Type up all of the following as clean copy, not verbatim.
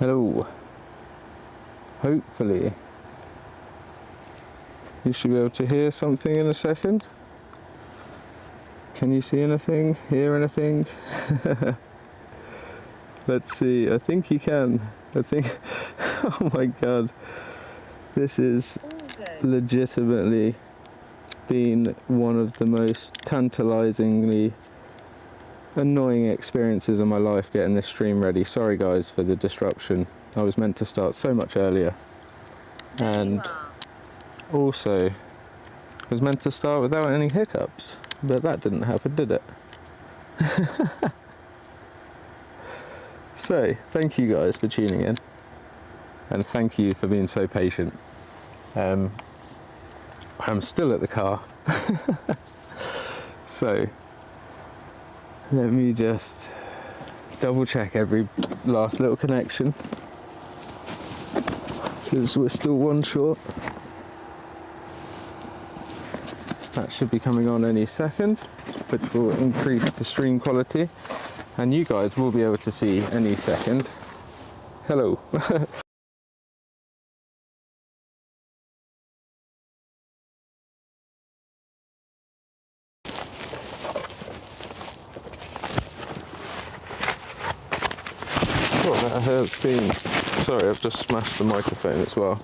Hello. Hopefully you should be able to hear something in a second. Can you see anything? Hear anything? Let's see. I think you can. I think. Oh my god. This is legitimately been one of the most tantalizingly annoying experiences of my life getting this stream ready. Sorry guys for the disruption. I was meant to start so much earlier, and also was meant to start without any hiccups, but that didn't happen, did it? So thank you guys for tuning in, and thank you for being so patient. I'm still at the car. So let me just double check every last little connection, because we're still one short. That should be coming on any second, which will increase the stream quality, and you guys will be able to see any second. Hello. Well, that has been... Sorry, I've just smashed the microphone as well.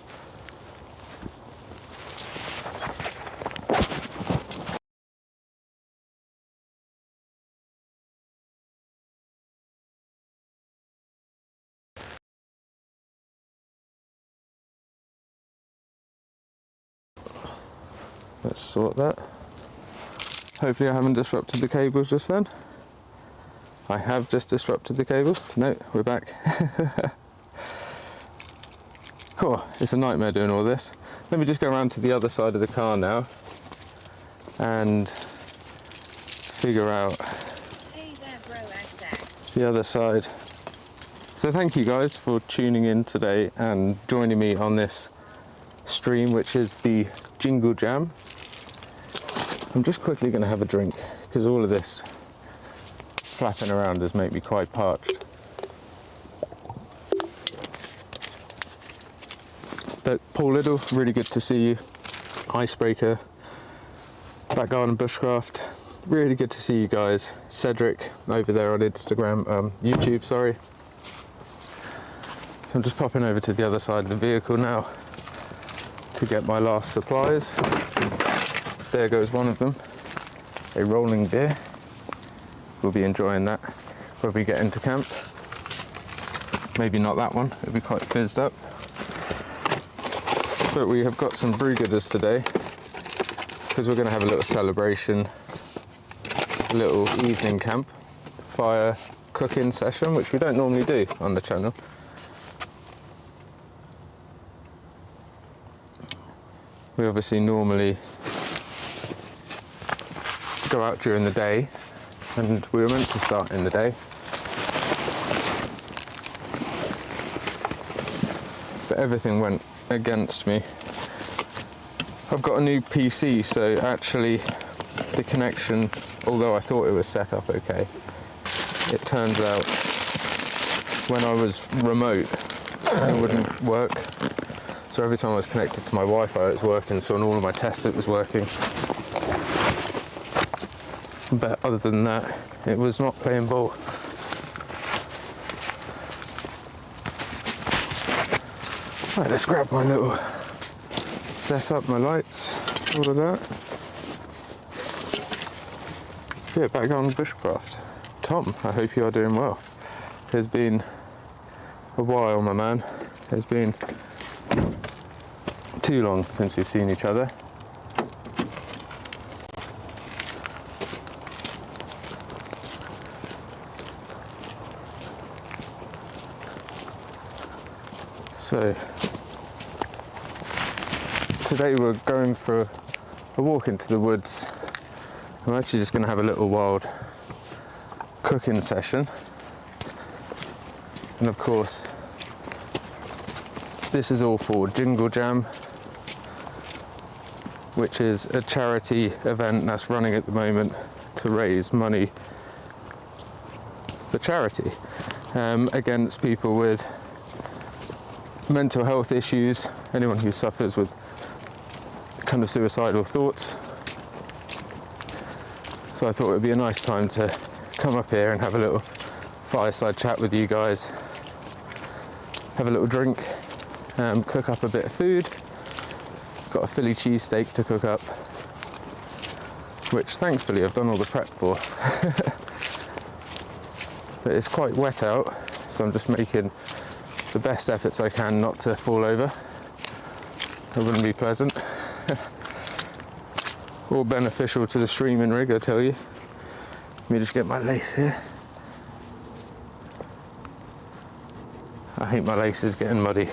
Let's sort that. Hopefully I haven't disrupted the cables just then. I have just disrupted the cables. No, we're back. Cool, it's a nightmare doing all this. Let me just go around to the other side of the car now and figure out the other side. So thank you guys for tuning in today and joining me on this stream, which is the Jingle Jam. I'm just quickly going to have a drink because all of this flapping around has made me quite parched. But Paul Liddle, really good to see you. Icebreaker, Back Garden Bushcraft, really good to see you guys. Cedric over there on Instagram, YouTube, sorry. So I'm just popping over to the other side of the vehicle now to get my last supplies. There goes one of them, a rolling beer. We'll be enjoying that when we get into camp. Maybe not that one, it'll be quite fizzed up. But we have got some brewgooders today because we're going to have a little celebration, a little evening camp, fire cooking session, which we don't normally do on the channel. We obviously normally go out during the day, and we were meant to start in the day. But everything went against me. I've got a new PC, so actually the connection, although I thought it was set up okay, it turns out when I was remote it wouldn't work. So every time I was connected to my Wi-Fi it was working, so on all of my tests it was working. But other than that, it was not playing ball. Right, let's grab my little, set up my lights, all of that. Yeah, back on Bushcraft. Tom, I hope you are doing well. It's been a while, my man. It's been too long since we've seen each other. So today we're going for a walk into the woods. I'm actually just going to have a little wild cooking session, and of course this is all for Jingle Jam, which is a charity event that's running at the moment to raise money for charity against people with mental health issues, anyone who suffers with kind of suicidal thoughts. So I thought it would be a nice time to come up here and have a little fireside chat with you guys, have a little drink, cook up a bit of food. Got a Philly cheesesteak to cook up, which thankfully I've done all the prep for. But it's quite wet out, so I'm just making the best efforts I can not to fall over. That wouldn't be pleasant. All beneficial to the streaming rig, I tell you. Let me just get my lace here. I hate my laces getting muddy.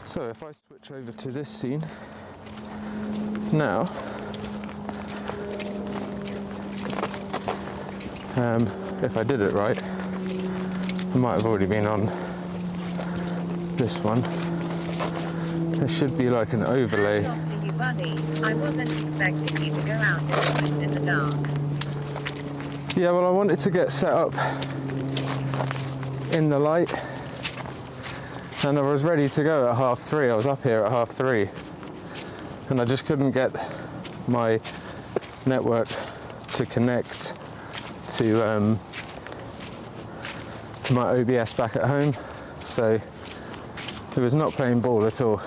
So if I switch over to this scene now, if I did it right, I might have already been on this one. There should be like an overlay. Hats off to you, buddy. I wasn't expecting you to go out in the woods in the dark. Yeah, well, I wanted to get set up in the light, and I was ready to go at 3:30. I was up here at 3:30, and I just couldn't get my network to connect to my OBS back at home, so it was not playing ball at all.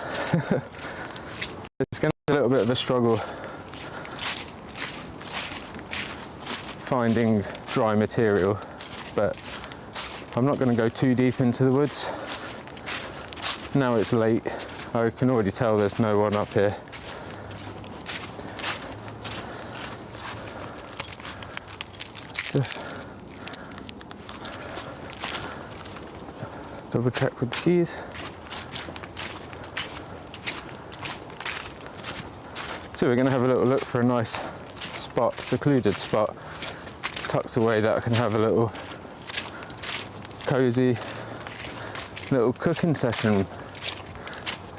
It's going to be a little bit of a struggle finding dry material, but I'm not going to go too deep into the woods. Now it's late, I can already tell there's no one up here. Just double check with the keys. So we're going to have a little look for a nice spot, secluded spot, tucked away that I can have a little cozy little cooking session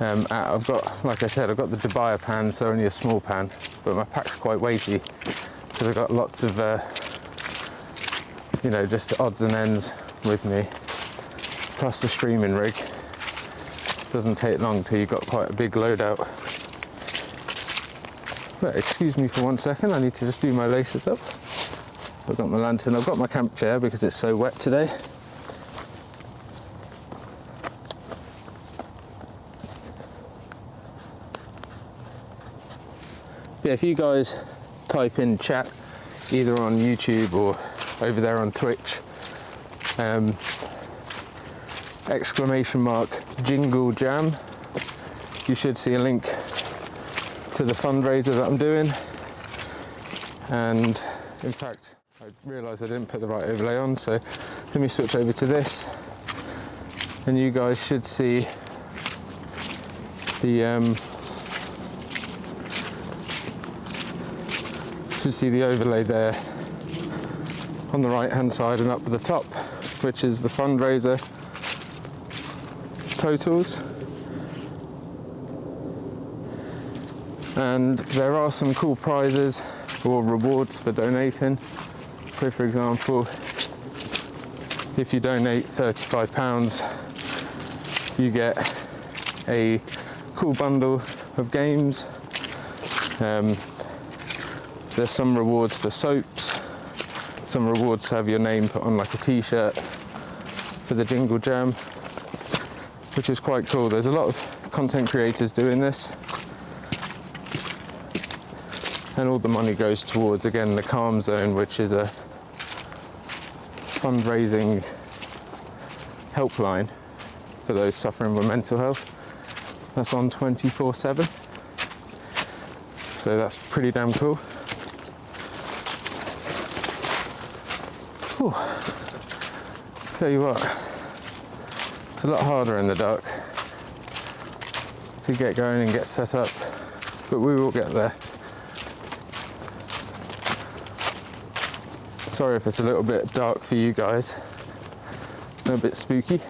at. I've got, like I said, I've got the Dubai pan, so only a small pan, but my pack's quite weighty, because I've got lots of you know, just odds and ends with me, plus the streaming rig. Doesn't take long till you've got quite a big loadout. But excuse me for 1 second, I need to just do my laces up. I've got my lantern, I've got my camp chair because it's so wet today. Yeah, if you guys type in chat, either on YouTube or over there on Twitch, ! Jingle Jam, you should see a link to the fundraiser that I'm doing. And in fact, I realised I didn't put the right overlay on, so let me switch over to this, and you guys should see the overlay there on the right hand side and up at the top, which is the fundraiser totals. And there are some cool prizes or rewards for donating. So for example, if you donate £35, you get a cool bundle of games. There's some rewards for soaps, some rewards to have your name put on like a t-shirt for the Jingle Jam, which is quite cool. There's a lot of content creators doing this, and all the money goes towards, again, the Calm Zone, which is a fundraising helpline for those suffering with mental health. That's on 24/7, so that's pretty damn cool. Whew. Tell you what, it's a lot harder in the dark to get going and get set up, but we will get there. Sorry if it's a little bit dark for you guys, a bit spooky.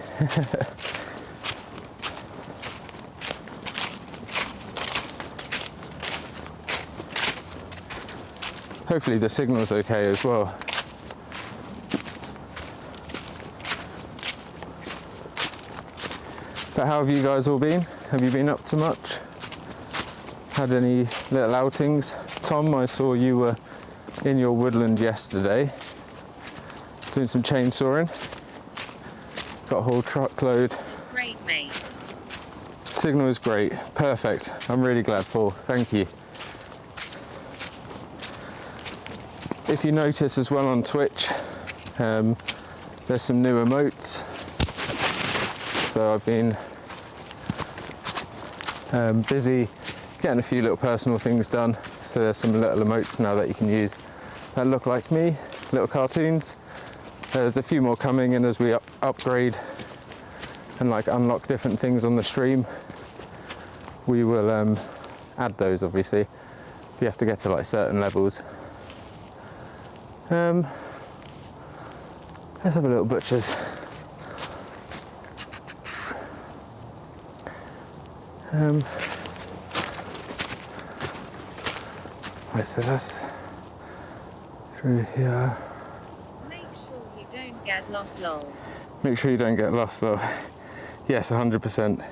hopefully the signal's okay as well. But how have you guys all been? Have you been up to much? Had any little outings? Tom, I saw you were in your woodland yesterday doing some chainsawing. Got a whole truckload. It's great, mate. Signal is great. Perfect. I'm really glad, Paul. Thank you. If you notice as well on Twitch, there's some new emotes. So I've been busy getting a few little personal things done. So there's some little emotes now that you can use that look like me, little cartoons. There's a few more coming in as we upgrade and like unlock different things on the stream. We will add those, obviously. You have to get to like certain levels. Let's have a little butcher's. Right, so that's through here. Make sure you don't get lost, lol. Make sure you don't get lost, though. Yes, 100%.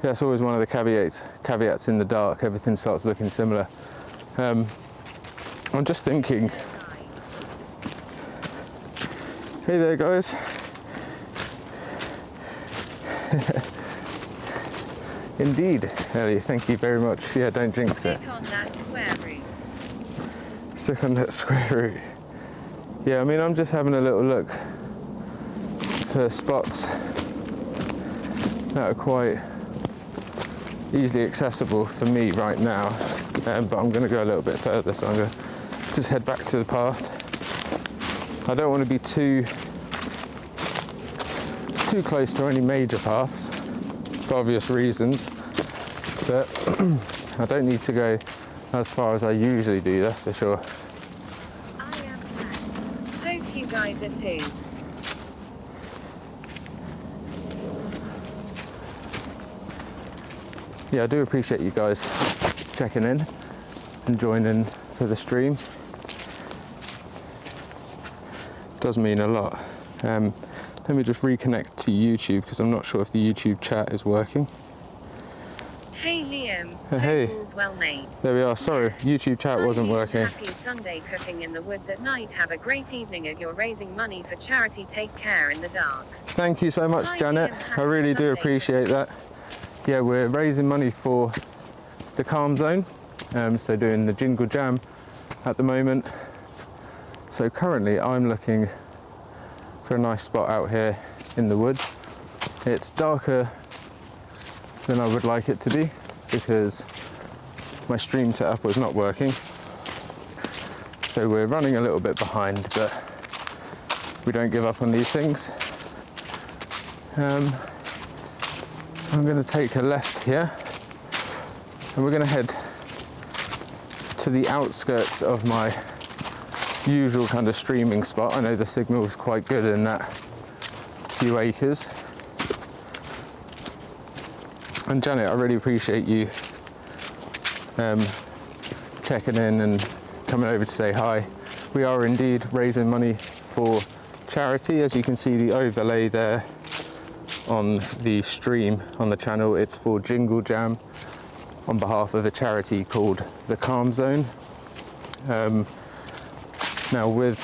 That's always one of the caveats in the dark. Everything starts looking similar. I'm just thinking. Hey there, guys. Indeed, Ellie, thank you very much. Yeah, don't jinx it. Stick on that square root. Stick on that square root. Yeah, I mean, I'm just having a little look for spots that are quite easily accessible for me right now, but I'm going to go a little bit further, so I'm going to just head back to the path. I don't want to be too close to any major paths for obvious reasons, but I don't need to go as far as I usually do, that's for sure. I am Max. Hope you guys are too. Yeah, I do appreciate you guys checking in and joining for the stream. It does mean a lot. Let me just reconnect to YouTube because I'm not sure if the YouTube chat is working. Hey Liam. Hey. All's well, mate. There we are. Sorry, YouTube chat wasn't working. Happy Sunday cooking in the woods at night. Have a great evening if you're raising money for charity. Take care in the dark. Thank you so much, Hi, Janet. Liam. I really do Happy appreciate that. Yeah, we're raising money for the Calm Zone, so doing the Jingle Jam at the moment. So currently I'm looking for a nice spot out here in the woods. It's darker than I would like it to be because my stream setup was not working. So we're running a little bit behind, but we don't give up on these things. I'm going to take a left here and we're going to head to the outskirts of my usual kind of streaming spot. I know the signal is quite good in that few acres. And Janet, I really appreciate you checking in and coming over to say hi. We are indeed raising money for charity. As you can see the overlay there on the stream on the channel, it's for Jingle Jam on behalf of a charity called the Calm Zone. Now with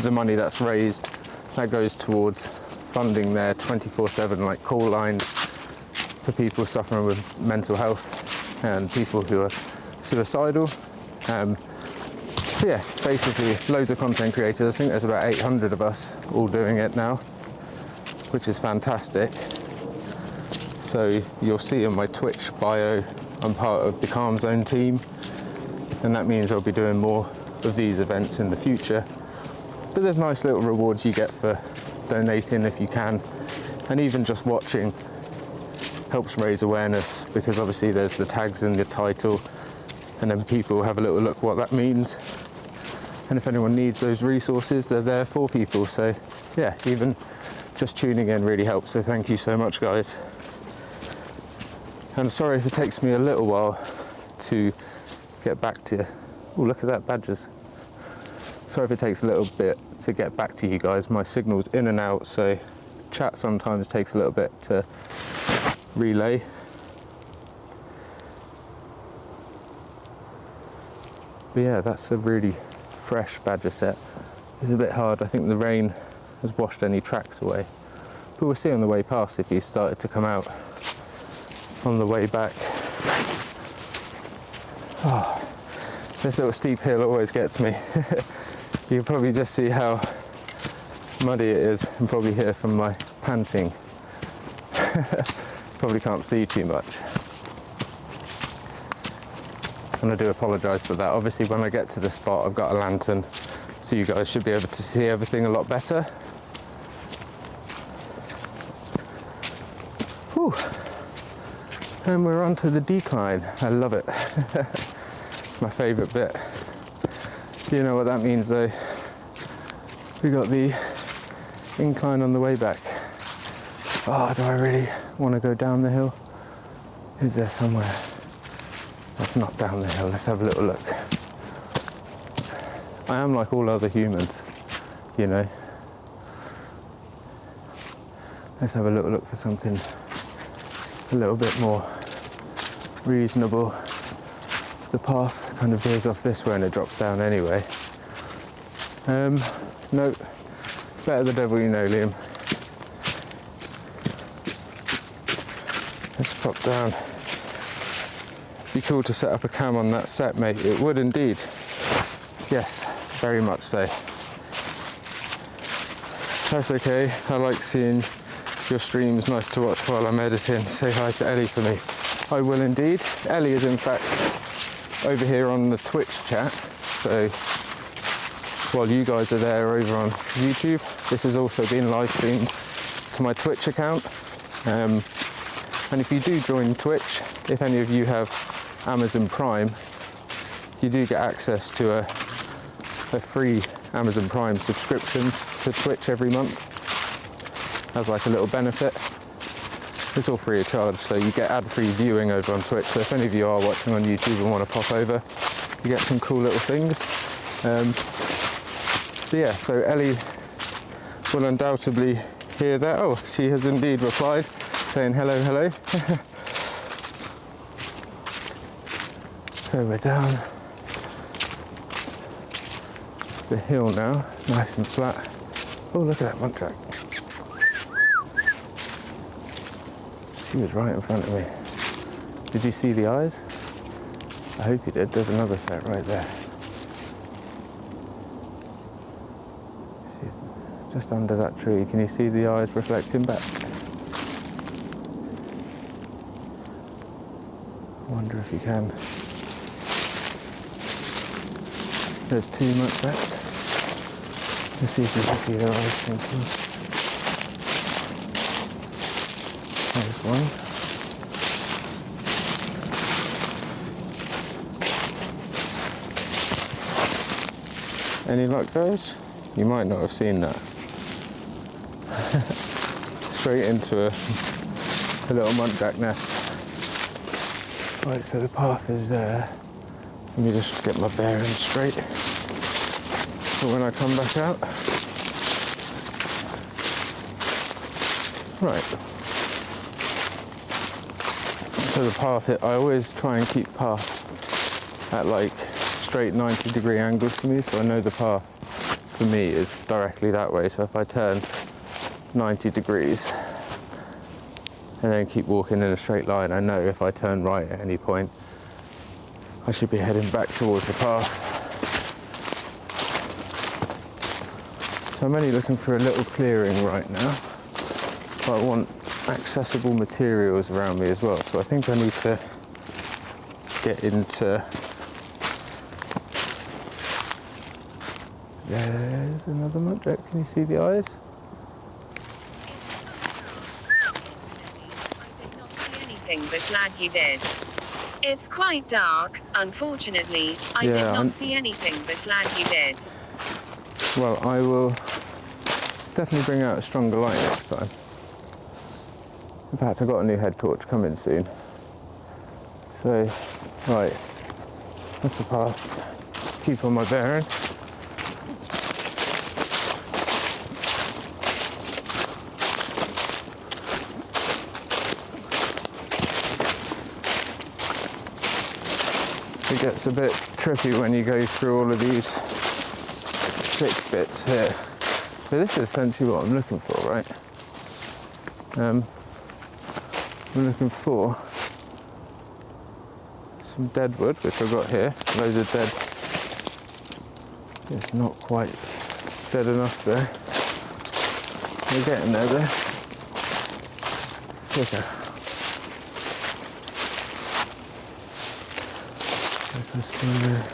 the money that's raised, that goes towards funding their 24/7 like call lines for people suffering with mental health and people who are suicidal. So yeah, basically loads of content creators. I think there's about 800 of us all doing it now, which is fantastic. So you'll see in my Twitch bio, I'm part of the Calm Zone team, and that means I'll be doing more of these events in the future. But there's nice little rewards you get for donating if you can, and even just watching helps raise awareness, because obviously there's the tags in the title, and then people have a little look what that means. And if anyone needs those resources, they're there for people. So yeah, even just tuning in really helps. So thank you so much, guys. And sorry if it takes me a little while to get back to you. Oh, look at that, badgers. Sorry if it takes a little bit to get back to you guys. My signal's in and out, so chat sometimes takes a little bit to relay. But yeah, that's a really fresh badger set. It's a bit hard. I think the rain has washed any tracks away. But we'll see on the way past if he started to come out on the way back. Oh, this little steep hill always gets me. You can probably just see how muddy it is and probably hear from my panting. Probably can't see too much. And I do apologise for that. Obviously when I get to the spot I've got a lantern, so you guys should be able to see everything a lot better. Whew. And we're onto the decline. I love it. It's my favourite bit. You know what that means though. We got the incline on the way back. Oh, do I really want to go down the hill? Is there somewhere? Let's not down the hill, let's have a little look. I am like all other humans, you know. Let's have a little look for something a little bit more reasonable. The path kind of veers off this way and it drops down anyway. No, better the devil you know, Liam. Let's pop down. Be cool to set up a cam on that set, mate. It would indeed. Yes, very much so. That's okay. I like seeing your streams. Nice to watch while I'm editing. Say hi to Ellie for me. I will indeed. Ellie is in fact over here on the Twitch chat. So while you guys are there over on YouTube, this has also been live streamed to my Twitch account. And if you do join Twitch, if any of you have Amazon Prime, you do get access to a free Amazon Prime subscription to Twitch every month as like a little benefit. It's all free of charge, so you get ad-free viewing over on Twitch. So if any of you are watching on YouTube and want to pop over, you get some cool little things. So yeah, so Ellie will undoubtedly hear that. Oh, she has indeed replied, saying hello, hello. So we're down the hill now, nice and flat. Oh, look at that muntjac. She was right in front of me. Did you see the eyes? I hope you did. There's another set right there. She's just under that tree. Can you see the eyes reflecting back? I wonder if you can. There's too much back. Let's see if you can see their eyes thinking. There's one. Any luck, guys? You might not have seen that. Straight into a little muntjac nest. Right, so the path is there. Let me just get my bearings straight for when I come back out. Right. So the path, I always try and keep paths at like straight 90-degree angles to me, so I know the path for me is directly that way. So if I turn 90 degrees and then keep walking in a straight line, I know if I turn right at any point, I should be heading back towards the path. So I'm only looking for a little clearing right now, but I want accessible materials around me as well. So I think I need to get into... There's another muntjac. Can you see the eyes? I did not see anything, but glad you did. It's quite dark, unfortunately. I did not see anything, but glad you did. Well, I will definitely bring out a stronger light next time. In fact, I've got a new head torch coming soon. So, right, that's the path. Keep on my bearing. it gets a bit trippy when you go through all of these thick bits here. So this is essentially what I'm looking for, right? I'm looking for some dead wood, which I've got here. Loads of dead. It's not quite dead enough there. We're getting there though. Thicker. There's this thing there.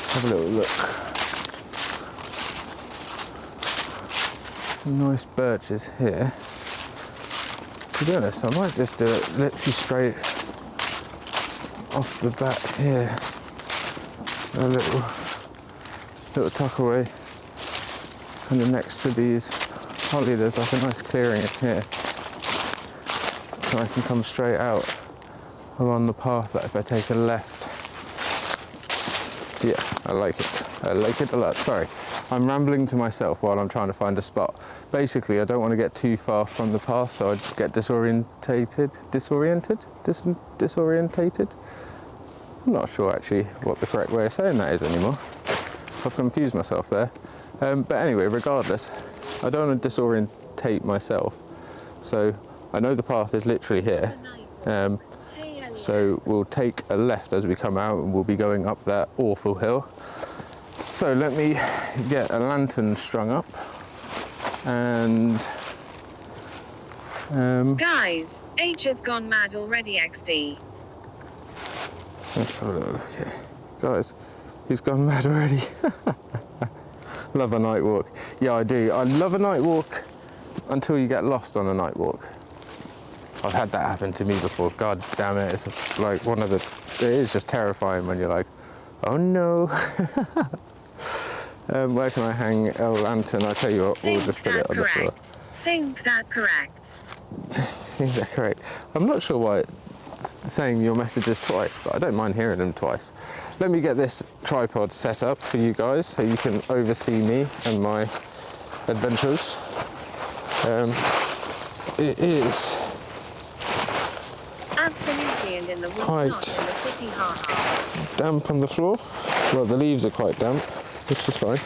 Have a little look. Some nice birches here. To be honest, I might just do it literally straight off the back here. A little tuck away, kind of next to these holly. There's like a nice clearing in here, so I can come straight out along the path. That if I take a left, yeah, I like it. I like it a lot. Sorry, I'm rambling to myself while I'm trying to find a spot. Basically, I don't want to get too far from the path, so I get disorientated. I'm not sure actually what the correct way of saying that is anymore. I've confused myself there. But anyway, regardless, I don't want to disorientate myself. So I know the path is literally here. So we'll take a left as we come out and we'll be going up that awful hill. So let me get a lantern strung up and... Guys, H has gone mad already XD. Let's have a look. Okay. Guys, he's gone mad already. Love a night walk. Yeah, I do. I love a night walk until you get lost on a night walk. I've had that happen to me before. God damn it. It's like one of the... It is just terrifying when you're like, oh no. Where can I hang a lantern? I tell you what, we'll just put it on the floor. Think that correct. Is that correct? I'm not sure why it's saying your messages twice, but I don't mind hearing them twice. Let me get this tripod set up for you guys so you can oversee me and my adventures. It is absolutely, and in the woods, quite not in the city, ha. Damp on the floor. Well, the leaves are quite damp, which is fine.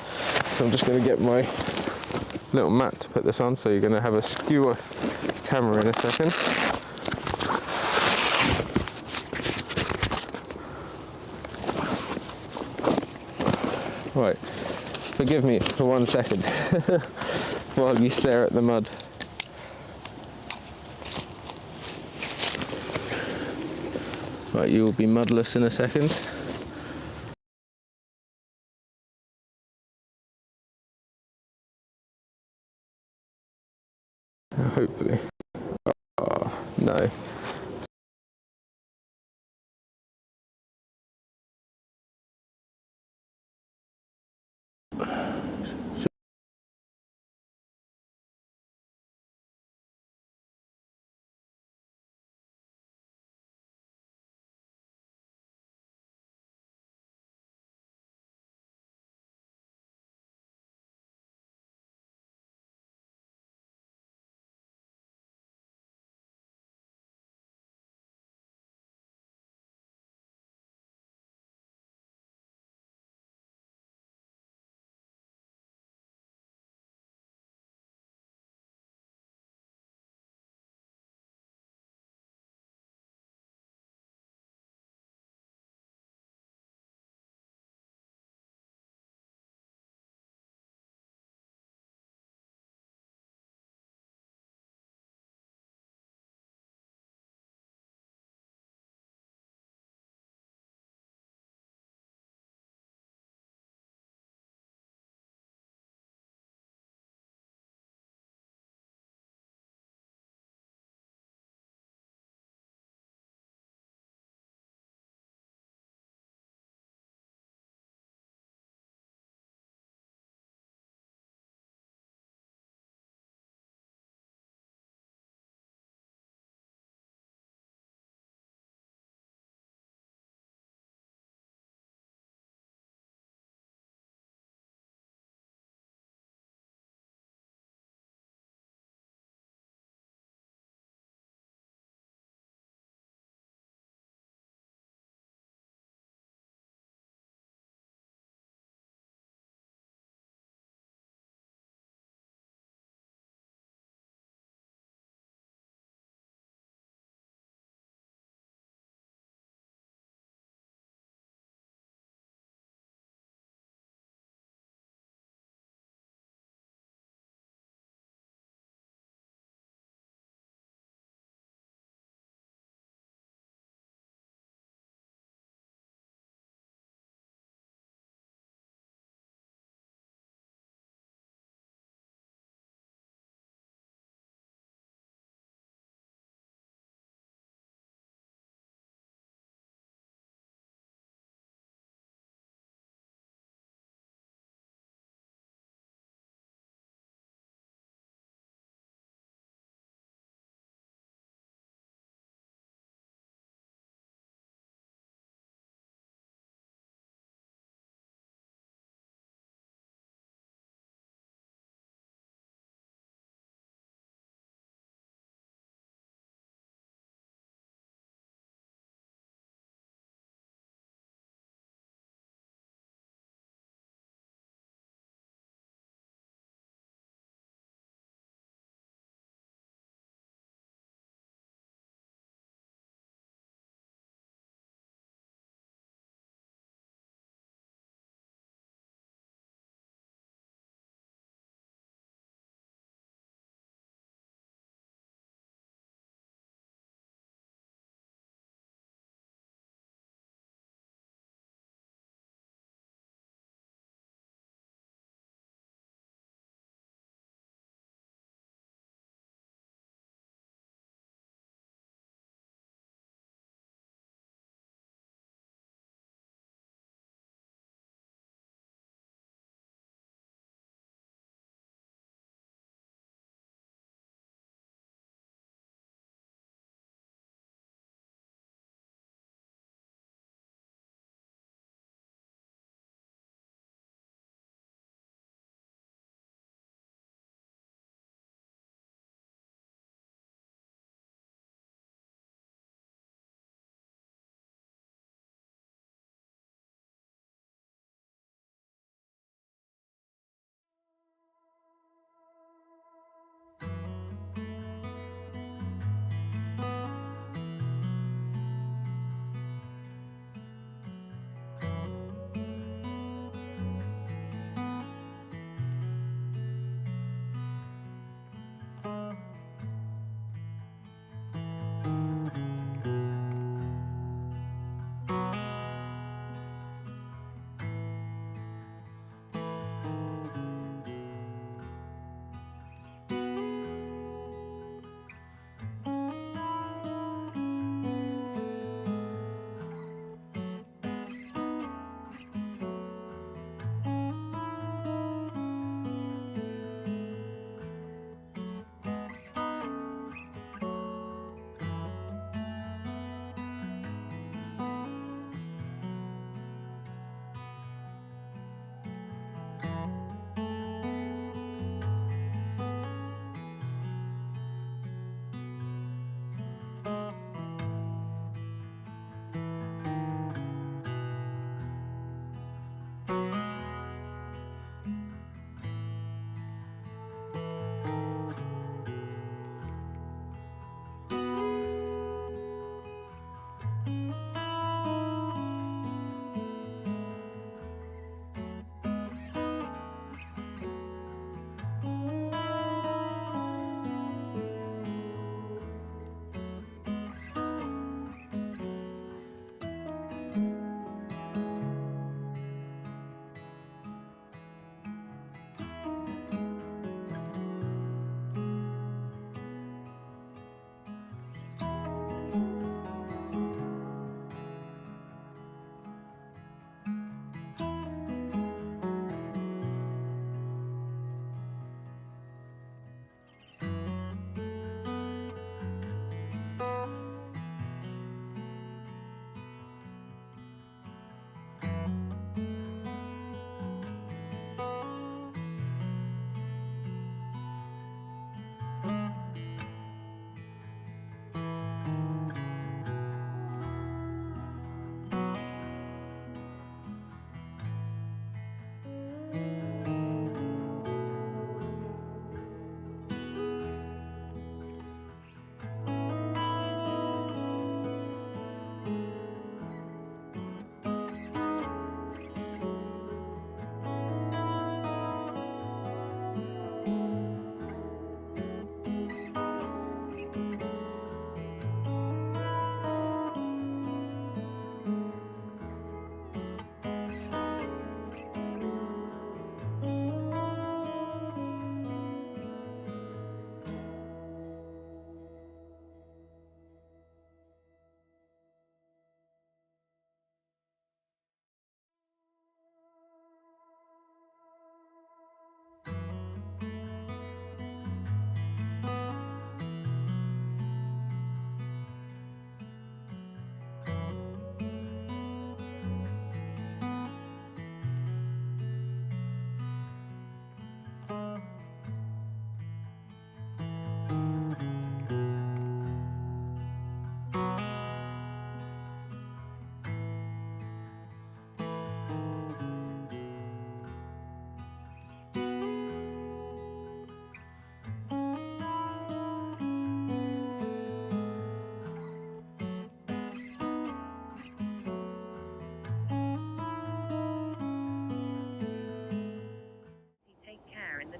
So I'm just going to get my little mat to put this on, so you're going to have a skewer camera in a second. Right, forgive me for 1 second while you stare at the mud. Right, you will be mudless in a second. Hopefully. Oh, no.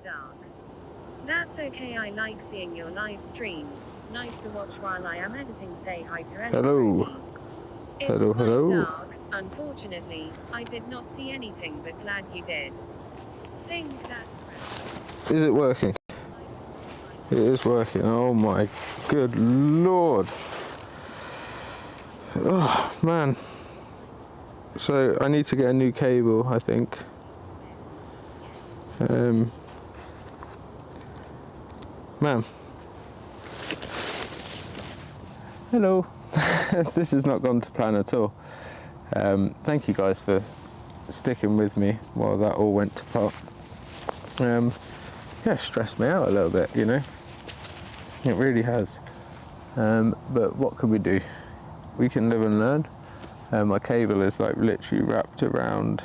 dark. That's okay, I like seeing your live streams. Nice to watch while I am editing. Say hi to everybody. Hello. It's Hello, quite hello. dark. Unfortunately, I did not see anything, but glad you did. Think that... Is it working? It is working. Oh my good lord. Oh man. So I need to get a new cable, I think. Man. Hello. This has not gone to plan at all. Thank you guys for sticking with me while that all went to pot. Yeah, stressed me out a little bit, you know. It really has. But what can we do? We can live and learn. My cable is like literally wrapped around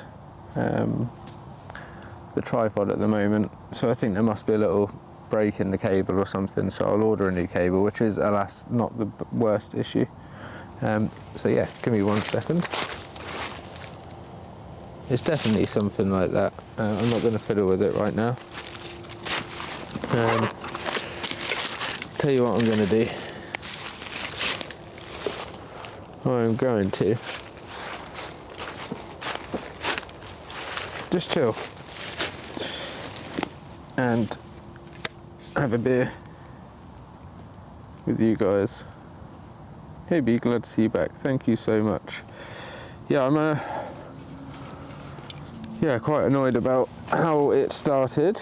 the tripod at the moment, so I think there must be a little break in the cable or something, so I'll order a new cable, which is alas not the worst issue. So yeah, give me 1 second. It's definitely something like that. I'm not going to fiddle with it right now. Tell you what I'm going to do. I'm going to just chill and have a beer with you guys. Hey B, glad to see you back. Thank you so much. Yeah, I'm quite annoyed about how it started.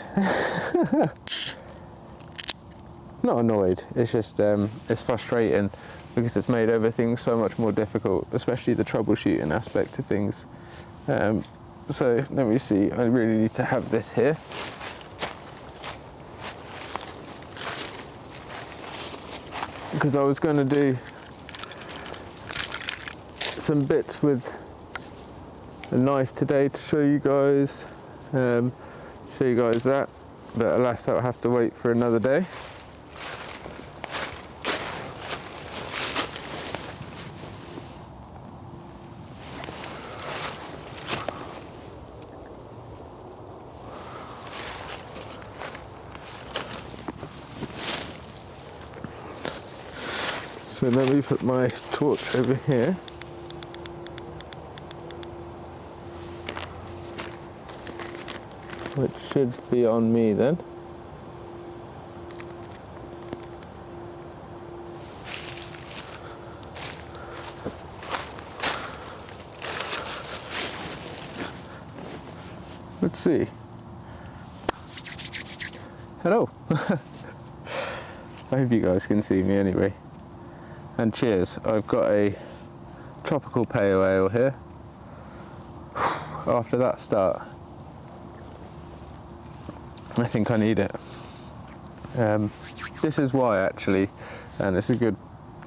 Not annoyed, it's just it's frustrating because it's made everything so much more difficult, especially the troubleshooting aspect of things. So let me see, I really need to have this here. Because I was going to do some bits with a knife today to show you guys, that, but alas, I'll have to wait for another day. So let me put my torch over here. Which should be on me then. Let's see. Hello. I hope you guys can see me anyway. And cheers. I've got a tropical pale ale here. After that start, I think I need it. This is why actually, and it's a good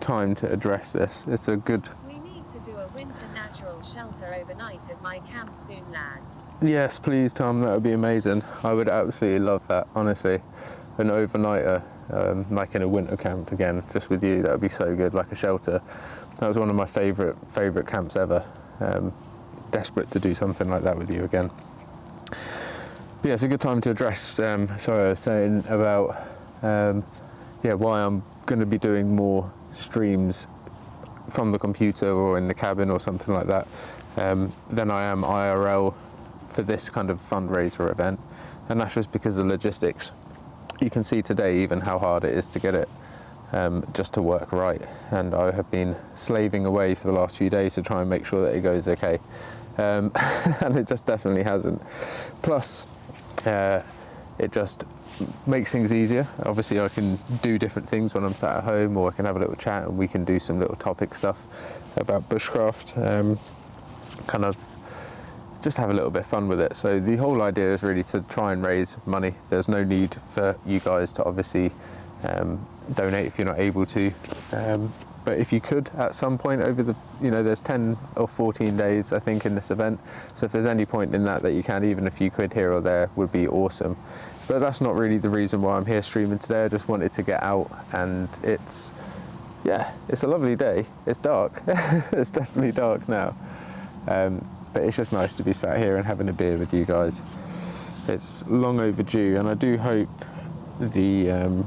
time to address this. It's a good... We need to do a winter natural shelter overnight at my camp soon, lad. Yes, please, Tom, that would be amazing. I would absolutely love that, honestly. An overnighter, like in a winter camp again, just with you, that would be so good, like a shelter. That was one of my favourite camps ever. Desperate to do something like that with you again. But yeah, it's a good time to address, sorry, I was saying about, why I'm going to be doing more streams from the computer or in the cabin or something like that than I am IRL for this kind of fundraiser event. And that's just because of logistics. You can see today even how hard it is to get it just to work right. And I have been slaving away for the last few days to try and make sure that it goes okay. And it just definitely hasn't. Plus, it just makes things easier. Obviously I can do different things when I'm sat at home, or I can have a little chat and we can do some little topic stuff about bushcraft, kind of just have a little bit of fun with it. So the whole idea is really to try and raise money. There's no need for you guys to obviously donate if you're not able to, but if you could at some point over the, there's 10 or 14 days I think in this event, so if there's any point in that you can, even a few quid here or there would be awesome. But that's not really the reason why I'm here streaming today. I just wanted to get out, and it's a lovely day. It's dark. It's definitely dark now, but it's just nice to be sat here and having a beer with you guys. It's long overdue, and I do hope the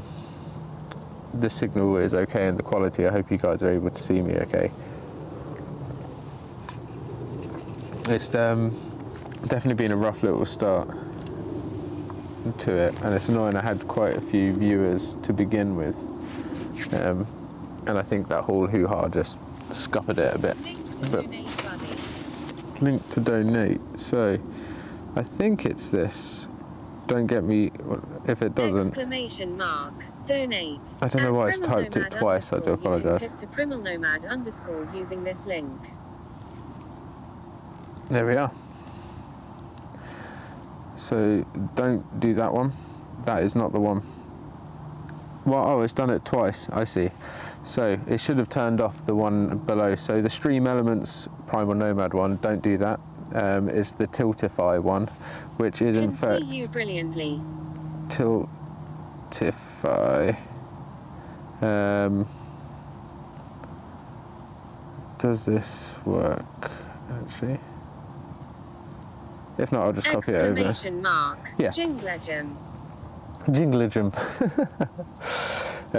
signal is okay and the quality. I hope you guys are able to see me okay. It's definitely been a rough little start to it, and it's annoying. I had quite a few viewers to begin with, and I think that whole hoo-ha just scuppered it a bit. Link to donate. So I think it's this. Don't get me if it doesn't. Exclamation mark. Donate. I don't know why it's typed it twice. I do apologise. Tip to Primal Nomad _ using this link. There we are. So don't do that one. That is not the one. Well, oh, it's done it twice. I see. So it should have turned off the one below. So the Stream Elements Primal Nomad one, don't do that. It's the Tiltify one, which is in fact. Can see you brilliantly. Tiltify. Does this work actually? If not, I'll just copy it over. Exclamation mark. Yeah. Jingle Jam. Jingle Jam.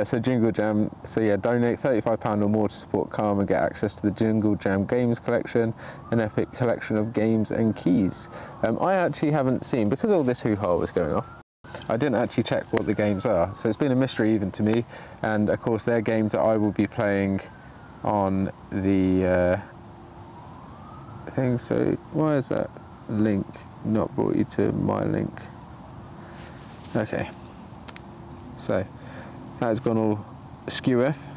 So Jingle Jam. So yeah, donate £35 or more to support Calm and get access to the Jingle Jam Games collection, an epic collection of games and keys. I actually haven't seen, because all this hoo-ha was going off, I didn't actually check what the games are. So it's been a mystery even to me. And of course, they're games that I will be playing on the thing. So why is that link not brought you to my link? Okay, so that's gone all skew-f.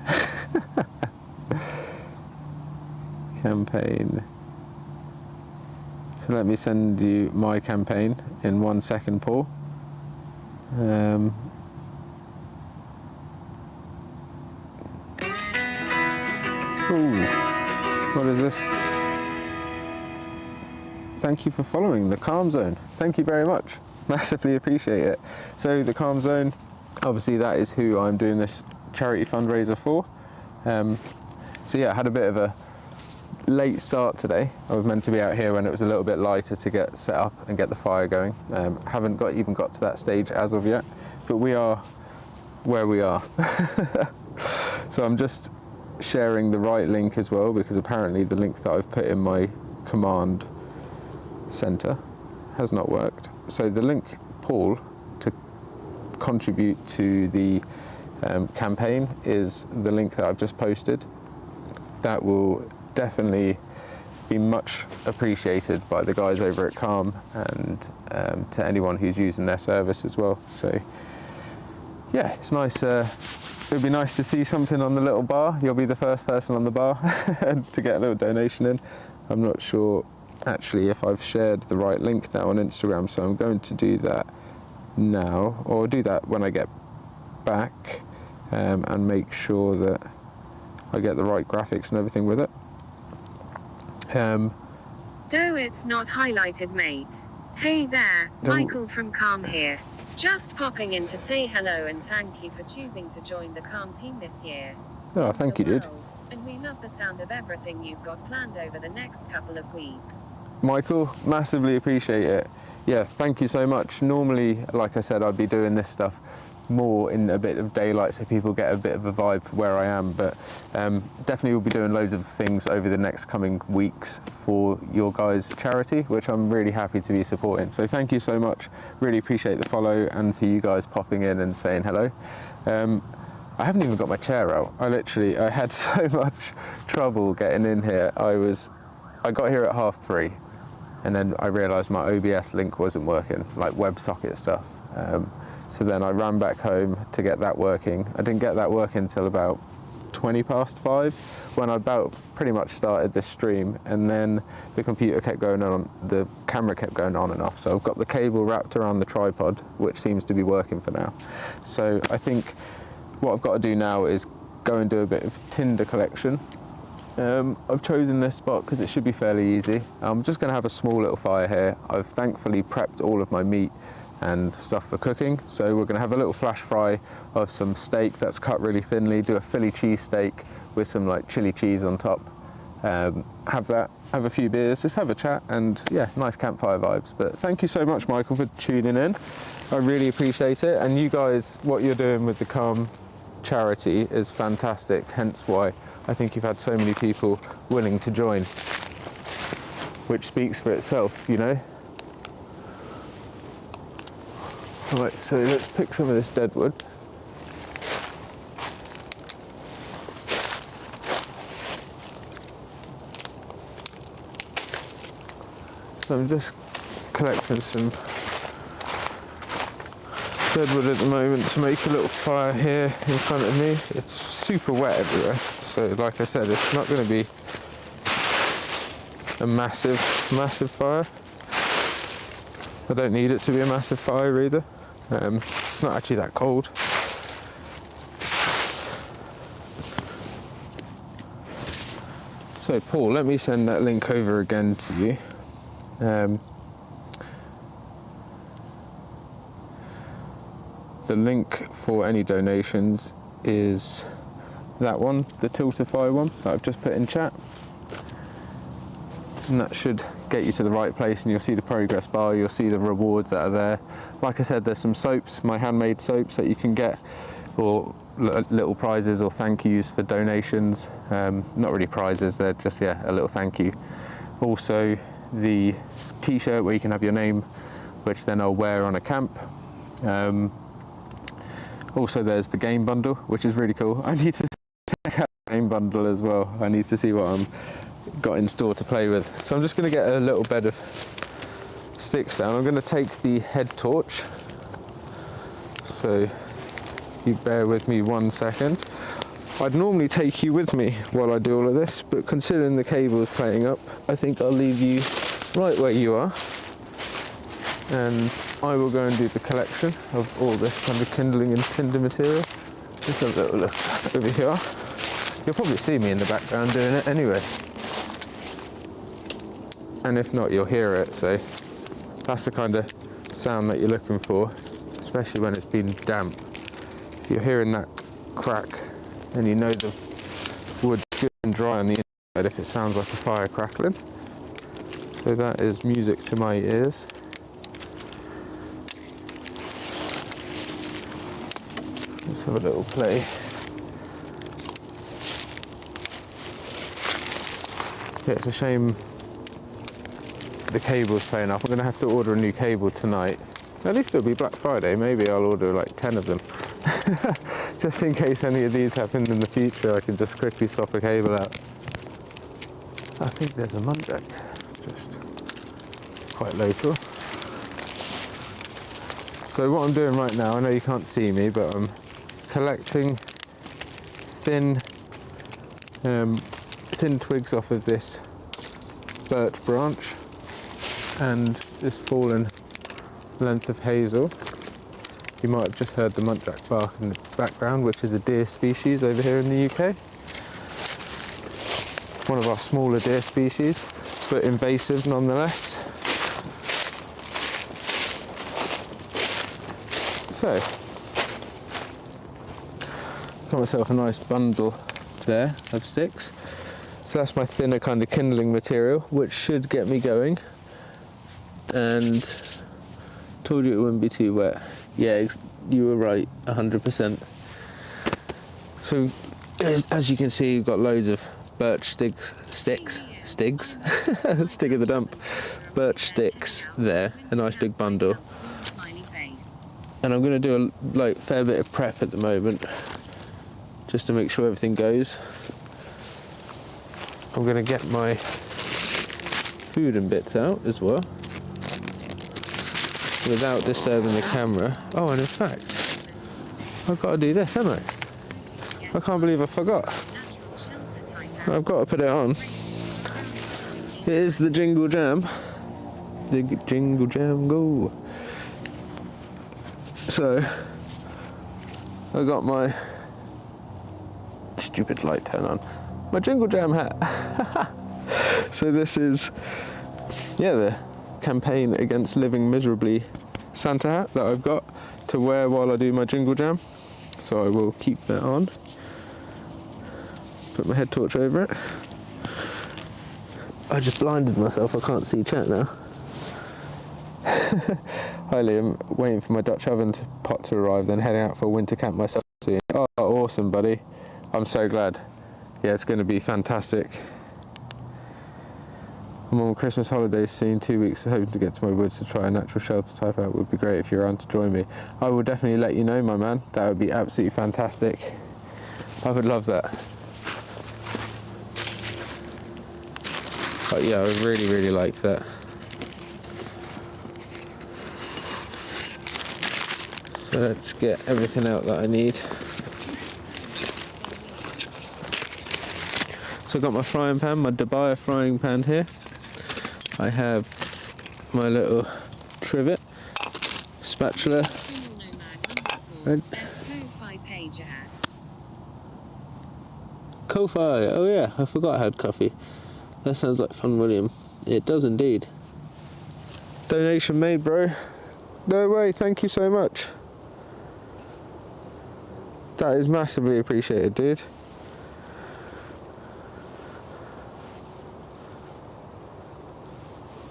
Campaign. So let me send you my campaign in 1 second, Paul. Ooh, what is this? Thank you for following the Calm Zone. Thank you very much. Massively appreciate it. So the Calm Zone, obviously that is who I'm doing this charity fundraiser for. So yeah, I had a bit of a late start today. I was meant to be out here when it was a little bit lighter to get set up and get the fire going. Haven't even got to that stage as of yet, but we are where we are. So I'm just sharing the right link as well, because apparently the link that I've put in my command center has not worked. So the link, Paul, to contribute to the campaign is the link that I've just posted. That will definitely be much appreciated by the guys over at Calm, and to anyone who's using their service as well. So yeah, it's nice. It would be nice to see something on the little bar. You'll be the first person on the bar to get a little donation in. I'm not sure actually if I've shared the right link now on Instagram, so I'm going to do that now, or do that when I get back, and make sure that I get the right graphics and everything with it. Though it's not highlighted, mate. Hey there, Michael from Calm here. Just popping in to say hello and thank you for choosing to join the Calm team this year. Oh, thank you, dude. And we love the sound of everything you've got planned over the next couple of weeks. Michael, massively appreciate it. Yeah, thank you so much. Normally, like I said, I'd be doing this stuff more in a bit of daylight so people get a bit of a vibe for where I am, but definitely we'll be doing loads of things over the next coming weeks for your guys' charity, which I'm really happy to be supporting. So thank you so much. Really appreciate the follow, and for you guys popping in and saying hello. I haven't even got my chair out. I had so much trouble getting in here. I got here at 3:30, and then I realised my OBS link wasn't working, like WebSocket stuff. So then I ran back home to get that working. I didn't get that working until about 5:20 when I about pretty much started this stream, and then the computer kept going on, the camera kept going on and off. So I've got the cable wrapped around the tripod, which seems to be working for now. So I think what I've got to do now is go and do a bit of tinder collection. I've chosen this spot because it should be fairly easy. I'm just going to have a small little fire here. I've thankfully prepped all of my meat and stuff for cooking, so we're going to have a little flash fry of some steak that's cut really thinly, do a Philly cheese steak with some like chili cheese on top, have a few beers, just have a chat, and yeah, nice campfire vibes. But thank you so much, Michael, for tuning in. I really appreciate it. And you guys, what you're doing with the Calm charity is fantastic, hence why I think you've had so many people willing to join, which speaks for itself, you know. Right, so let's pick some of this dead wood. So I'm just collecting some dead wood at the moment to make a little fire here in front of me. It's super wet everywhere, so like I said, it's not going to be a massive fire. I don't need it to be a massive fire either. It's not actually that cold. So Paul, let me send that link over again to you. The link for any donations is that one, the Tiltify one that I've just put in chat. And that should get you to the right place, and you'll see the progress bar, you'll see the rewards that are there. Like I said, there's some soaps, my handmade soaps that you can get, or little prizes or thank yous for donations. Not really prizes, they're just, yeah, a little thank you. Also the t-shirt where you can have your name, which then I'll wear on a camp. Also there's the game bundle, which is really cool. I need to check out the game bundle as well. I need to see what I'm got in store to play with. So I'm just going to get a little bed of sticks down. I'm going to take the head torch, so you bear with me 1 second. I'd normally take you with me while I do all of this, but considering the cable is playing up, I think I'll leave you right where you are, and I will go and do the collection of all this kind of kindling and tinder material. Just have a little look over here. You'll probably see me in the background doing it anyway. And if not, you'll hear it, so that's the kind of sound that you're looking for, especially when it's been damp. If you're hearing that crack, then you know the wood's good and dry on the inside if it sounds like a fire crackling. So that is music to my ears. Let's have a little play. Yeah, it's a shame the cable's playing up. I'm going to have to order a new cable tonight. At least it'll be Black Friday. Maybe I'll order like 10 of them. Just in case any of these happen in the future, I can just quickly swap a cable out. I think there's a muntjac, just quite local. So what I'm doing right now, I know you can't see me, but I'm collecting thin twigs off of this birch branch and this fallen length of hazel. You might have just heard the muntjac bark in the background, which is a deer species over here in the UK. One of our smaller deer species, but invasive nonetheless. So, got myself a nice bundle there of sticks. So that's my thinner kind of kindling material, which should get me going. And told you it wouldn't be too wet. Yeah, you were right, 100%. So, as you can see, we've got loads of birch sticks, stig of the dump, birch sticks there, a nice big bundle. And I'm going to do a fair bit of prep at the moment, just to make sure everything goes. I'm going to get my food and bits out as well, without disturbing the camera. Oh, and in fact, I've got to do this, haven't I? I can't believe I forgot. I've got to put it on. It is the Jingle Jam. The Jingle Jam go. So, I got my stupid light turn on. My Jingle Jam hat. So this is, yeah, the campaign against living miserably Santa hat that I've got to wear while I do my Jingle Jam. So I will keep that on. Put my head torch over it. I just blinded myself, I can't see chat now. Hi Liam, waiting for my Dutch oven pot to arrive, then heading out for a winter camp myself. Oh, awesome buddy. I'm so glad. Yeah, it's going to be fantastic. I'm on Christmas holidays soon, 2 weeks, hoping to get to my woods to try a natural shelter type out. Would be great if you're around to join me. I will definitely let you know, my man. That would be absolutely fantastic. I would love that. But yeah, I would really, really like that. So let's get everything out that I need. So I've got my frying pan, my Dubai frying pan here. I have my little trivet, spatula. Ko-fi, oh yeah, I forgot I had coffee. That sounds like fun, William. It does indeed. Donation made, bro. No way, thank you so much. That is massively appreciated, dude.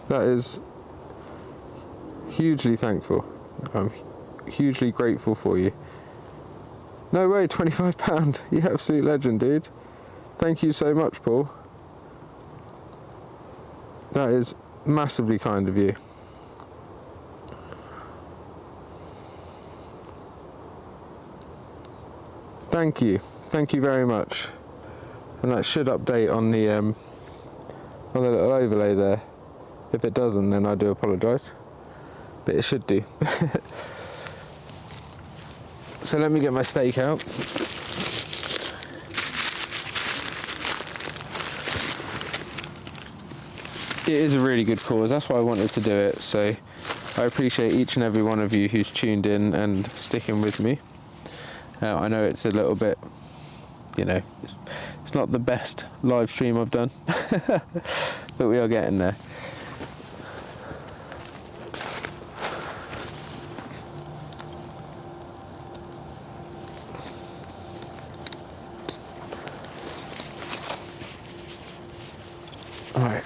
That is hugely thankful. I'm hugely grateful for you. No way, £25. You absolute legend, dude. Thank you so much, Paul. That is massively kind of you. Thank you very much. And that should update on the little overlay there. If it doesn't, then I do apologise, but it should do. So let me get my steak out. It is a really good cause, that's why I wanted to do it, so I appreciate each and every one of you who's tuned in and sticking with me. I know it's a little bit, you know, it's not the best live stream I've done, but we are getting there. Alright.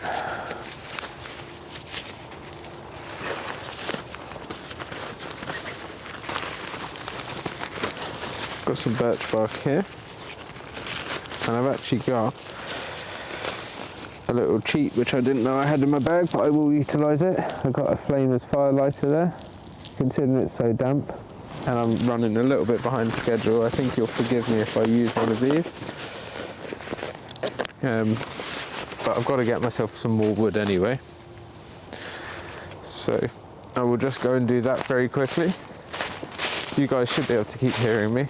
Got some birch bark here, and I've actually got a little cheat which I didn't know I had in my bag, but I will utilise it. I've got a flamer's fire lighter there, considering it's so damp, and I'm running a little bit behind schedule. I think you'll forgive me if I use one of these. But I've got to get myself some more wood anyway. So I will just go and do that very quickly. You guys should be able to keep hearing me.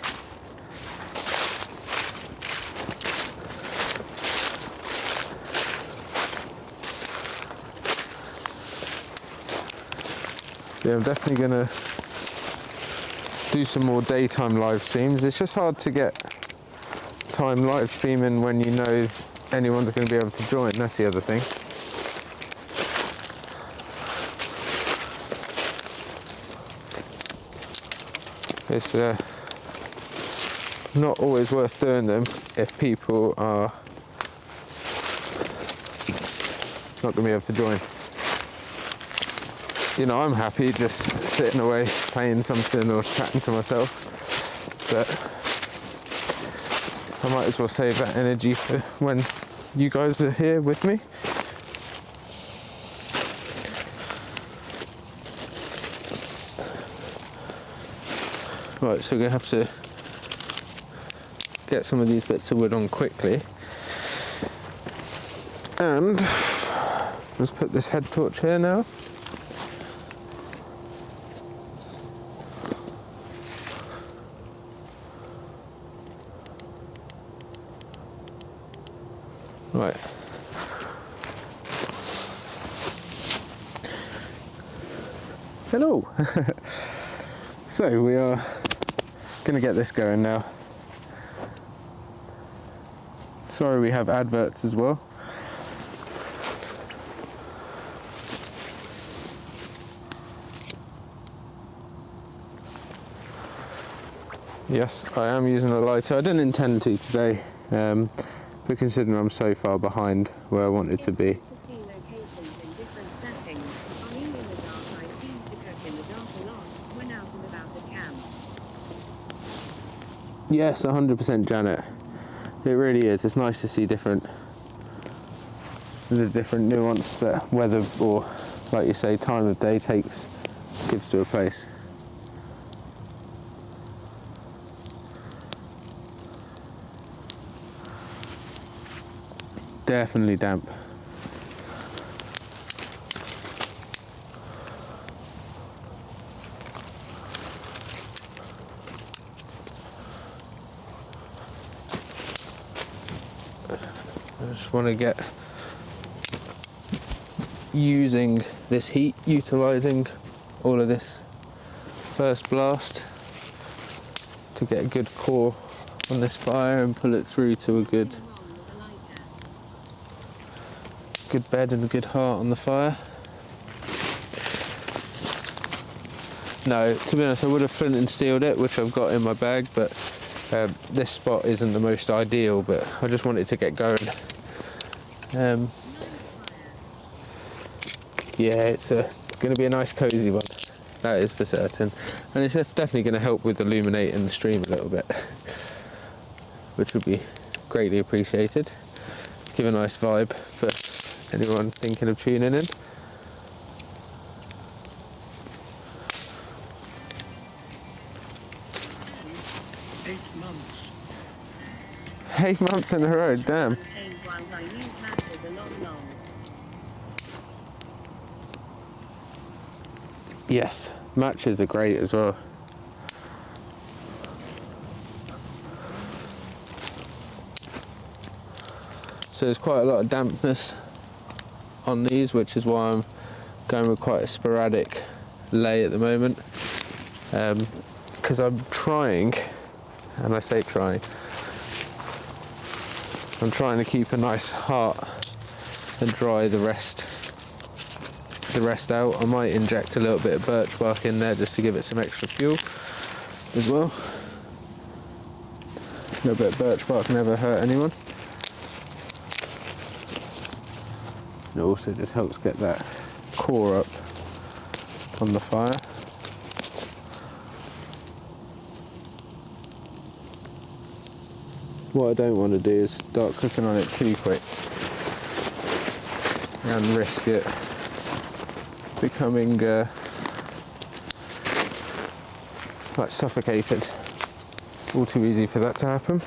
Yeah, I'm definitely going to do some more daytime live streams. It's just hard to get time live streaming when you know anyone's going to be able to join. That's the other thing. It's not always worth doing them if people are not going to be able to join. You know, I'm happy just sitting away playing something or chatting to myself, but I might as well save that energy for when you guys are here with me. Right, so we're going to have to get some of these bits of wood on quickly. And let's put this head torch here now. Right. Hello. So we are going to get this going now. Sorry, we have adverts as well. Yes, I am using a lighter. I didn't intend to today, but considering I'm so far behind where I wanted to be. Yes, 100% Janet. It really is. It's nice to see the different nuance that weather or, like you say, time of day gives to a place. Definitely damp. I just want to get utilising all of this first blast to get a good core on this fire and pull it through to a good bed and a good heart on the fire. No, to be honest, I would have flint and steeled it, which I've got in my bag, but this spot isn't the most ideal, but I just wanted to get going. Yeah, it's going to be a nice cosy one, that is for certain, and it's definitely going to help with illuminating the stream a little bit, which would be greatly appreciated. Give a nice vibe for anyone thinking of tuning in. Eight months in a row, damn. Yes, matches are great as well. So there's quite a lot of dampness on these, which is why I'm going with quite a sporadic lay at the moment, because I'm trying, and I say trying, I'm trying to keep a nice heart and dry the rest out. I might inject a little bit of birch bark in there just to give it some extra fuel as well. A little bit of birch bark never hurt anyone. It also just helps get that core up on the fire. What I don't want to do is start cooking on it too quick and risk it becoming like suffocated. All too easy for that to happen.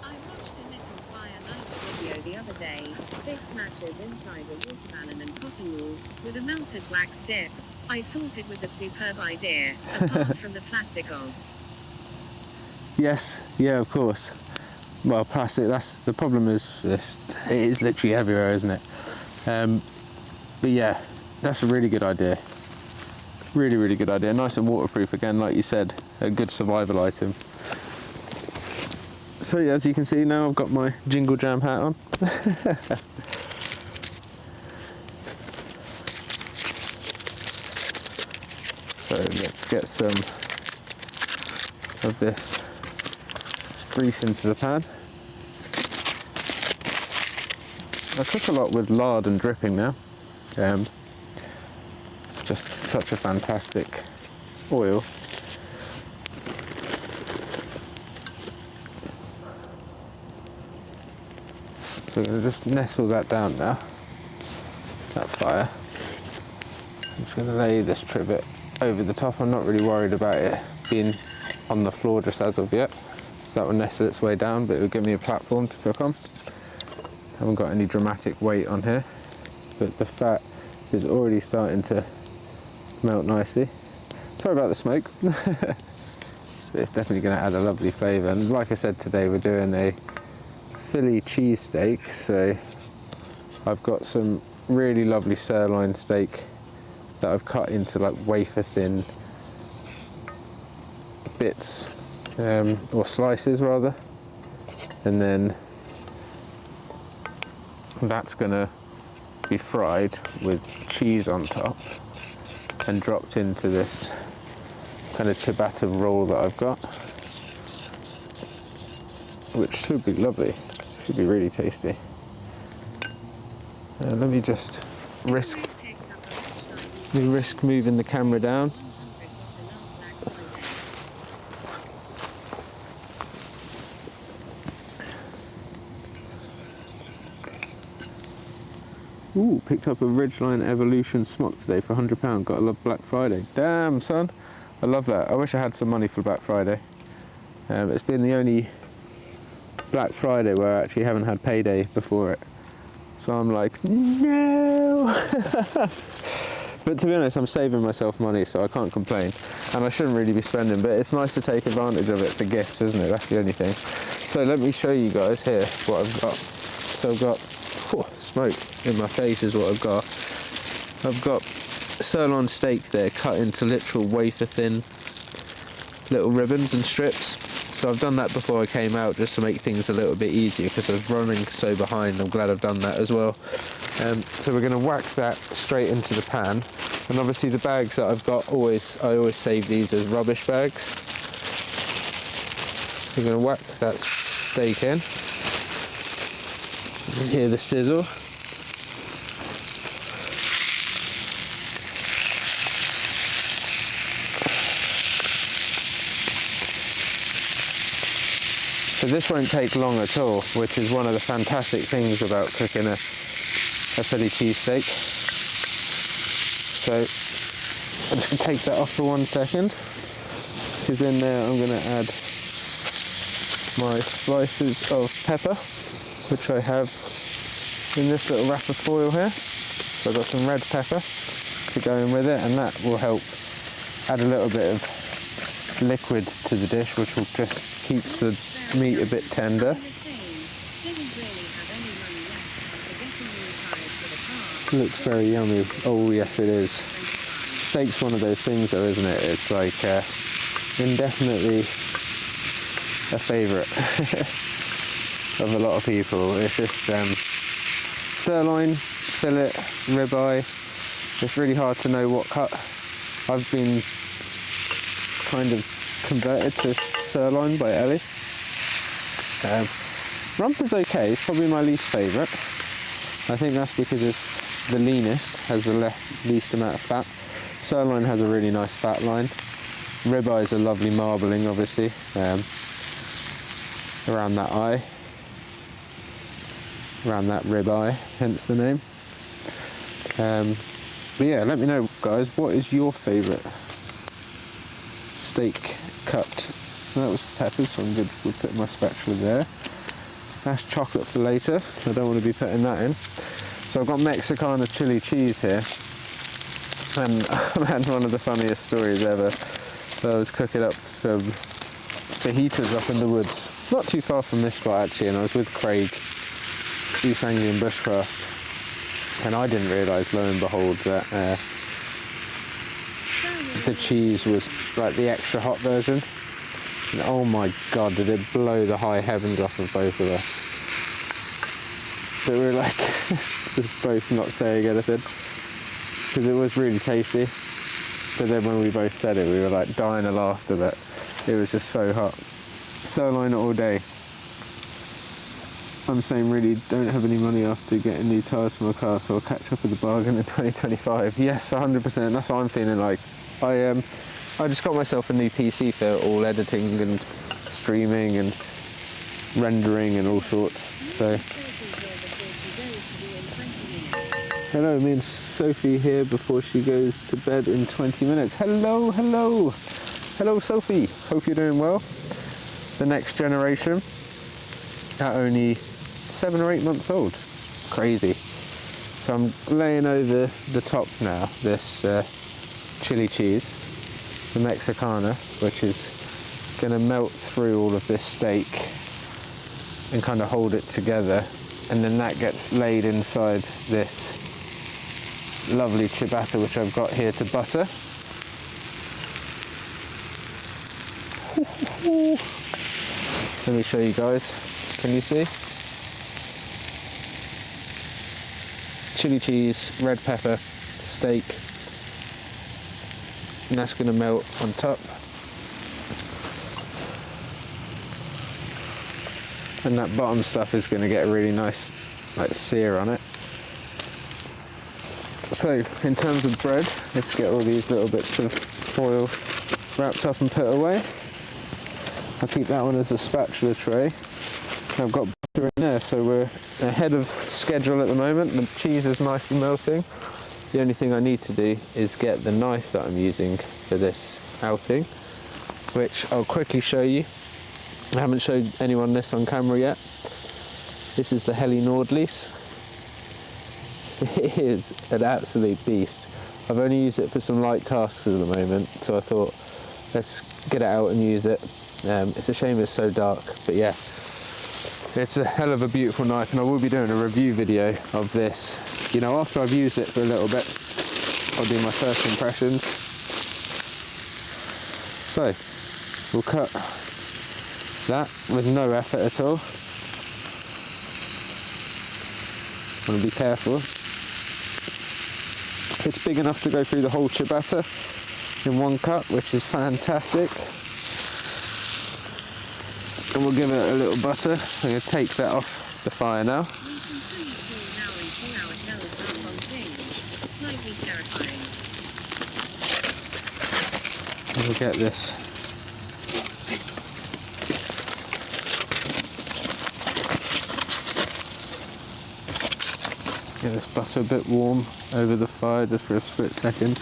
I watched a little fire night video the other day. 6 matches inside a watermelon and cotton wool with a melted wax dip. I thought it was a superb idea, apart from the plastic odds. Yes, yeah, of course. Well, plastic, that's the problem, is this, it is literally everywhere, isn't it? But yeah, that's a really good idea. Really, really good idea. Nice and waterproof again, like you said, a good survival item. So yeah, as you can see now, I've got my Jingle Jam hat on. So let's get some of this grease into the pan. I cook a lot with lard and dripping now. It's just such a fantastic oil. So I'm going to just nestle that down now, that fire. I'm just going to lay this trivet over the top. I'm not really worried about it being on the floor just as of yet, so that will nestle its way down, but it will give me a platform to cook on. Haven't got any dramatic weight on here, but the fat is already starting to melt nicely. Sorry about the smoke. But it's definitely going to add a lovely flavour, and like I said, today we're doing a Philly cheesesteak, so I've got some really lovely sirloin steak that I've cut into like wafer thin bits, or slices rather, and then that's gonna be fried with cheese on top and dropped into this kind of ciabatta roll that I've got, which should be lovely, should be really tasty. Let me just risk moving the camera down picked up a Ridgeline Evolution smock today for £100. Got a Black Friday. Damn, son. I love that. I wish I had some money for Black Friday. It's been the only Black Friday where I actually haven't had payday before it. So I'm like, no. But to be honest, I'm saving myself money, so I can't complain. And I shouldn't really be spending, but it's nice to take advantage of it for gifts, isn't it? That's the only thing. So let me show you guys here what I've got. So I've got, smoke in my face is what I've got. I've got sirloin steak there, cut into literal wafer thin little ribbons and strips. So I've done that before I came out, just to make things a little bit easier, because I was running so behind. I'm glad I've done that as well. So we're going to whack that straight into the pan. And obviously the bags that I've got, I always save these as rubbish bags. We're going to whack that steak in. You can hear the sizzle. So this won't take long at all, which is one of the fantastic things about cooking a Philly cheesesteak. So I'm just going to take that off for 1 second, because in there I'm going to add my slices of pepper, which I have in this little wrap of foil here. So I've got some red pepper to go in with it, and that will help add a little bit of liquid to the dish, which will just keeps the meat a bit tender. Looks very yummy. Oh yes, it is. Steak's one of those things though, isn't it? It's like indefinitely a favourite of a lot of people. It's just sirloin, fillet, ribeye. It's really hard to know what cut. I've been kind of converted to sirloin by Ellie. Rump is okay, it's probably my least favourite. I think that's because it's the leanest, has the least amount of fat. Sirloin has a really nice fat line. Ribeye is a lovely marbling, obviously, around that eye, around that ribeye, hence the name. But yeah, let me know, guys, what is your favourite steak cut? That was peppers, so I'm good with putting my spatula there. That's chocolate for later. I don't want to be putting that in. So I've got Mexicana chili cheese here. And I had one of the funniest stories ever. So I was cooking up some fajitas up in the woods. Not too far from this spot actually, and I was with Craig, East Anglian Bushcraft. And I didn't realise, lo and behold, that the cheese was like the extra hot version. And oh my god, did it blow the high heavens off of both of us. But we were like, just both not saying anything, because it was really tasty. But then when we both said it, we were like dying of laughter that it was just so hot. Sirloin all day. I'm saying really don't have any money after getting new tyres for my car, so I'll catch up with the bargain in 2025. Yes, 100%, that's what I'm feeling like. I just got myself a new PC for all editing and streaming and rendering and all sorts. So, hello, me and Sophie here before she goes to bed in 20 minutes. Hello, hello. Hello, Sophie. Hope you're doing well. The next generation at only 7 or 8 months old. Crazy. So I'm laying over the top now this chili cheese, the Mexicana, which is going to melt through all of this steak and kind of hold it together, and then that gets laid inside this lovely ciabatta which I've got here to butter. Let me show you guys. Can you see? Chili cheese, red pepper, steak, and that's going to melt on top. And that bottom stuff is going to get a really nice like sear on it. So in terms of bread, let's get all these little bits of foil wrapped up and put away. I'll keep that one as a spatula tray. I've got in there, so we're ahead of schedule at the moment. The cheese is nicely melting. The only thing I need to do is get the knife that I'm using for this outing, which I'll quickly show you. I haven't showed anyone this on camera yet. This is the Heli Nordlies. It is an absolute beast. I've only used it for some light tasks at the moment, so I thought let's get it out and use it. It's a shame it's so dark, but yeah, it's a hell of a beautiful knife, and I will be doing a review video of this. You know, after I've used it for a little bit, I'll do my first impressions. So, we'll cut that with no effort at all. Want to be careful. It's big enough to go through the whole ciabatta in one cut, which is fantastic. And we'll give it a little butter. I'm going to take that off the fire now. And we'll get this. Get this butter a bit warm over the fire just for a split second,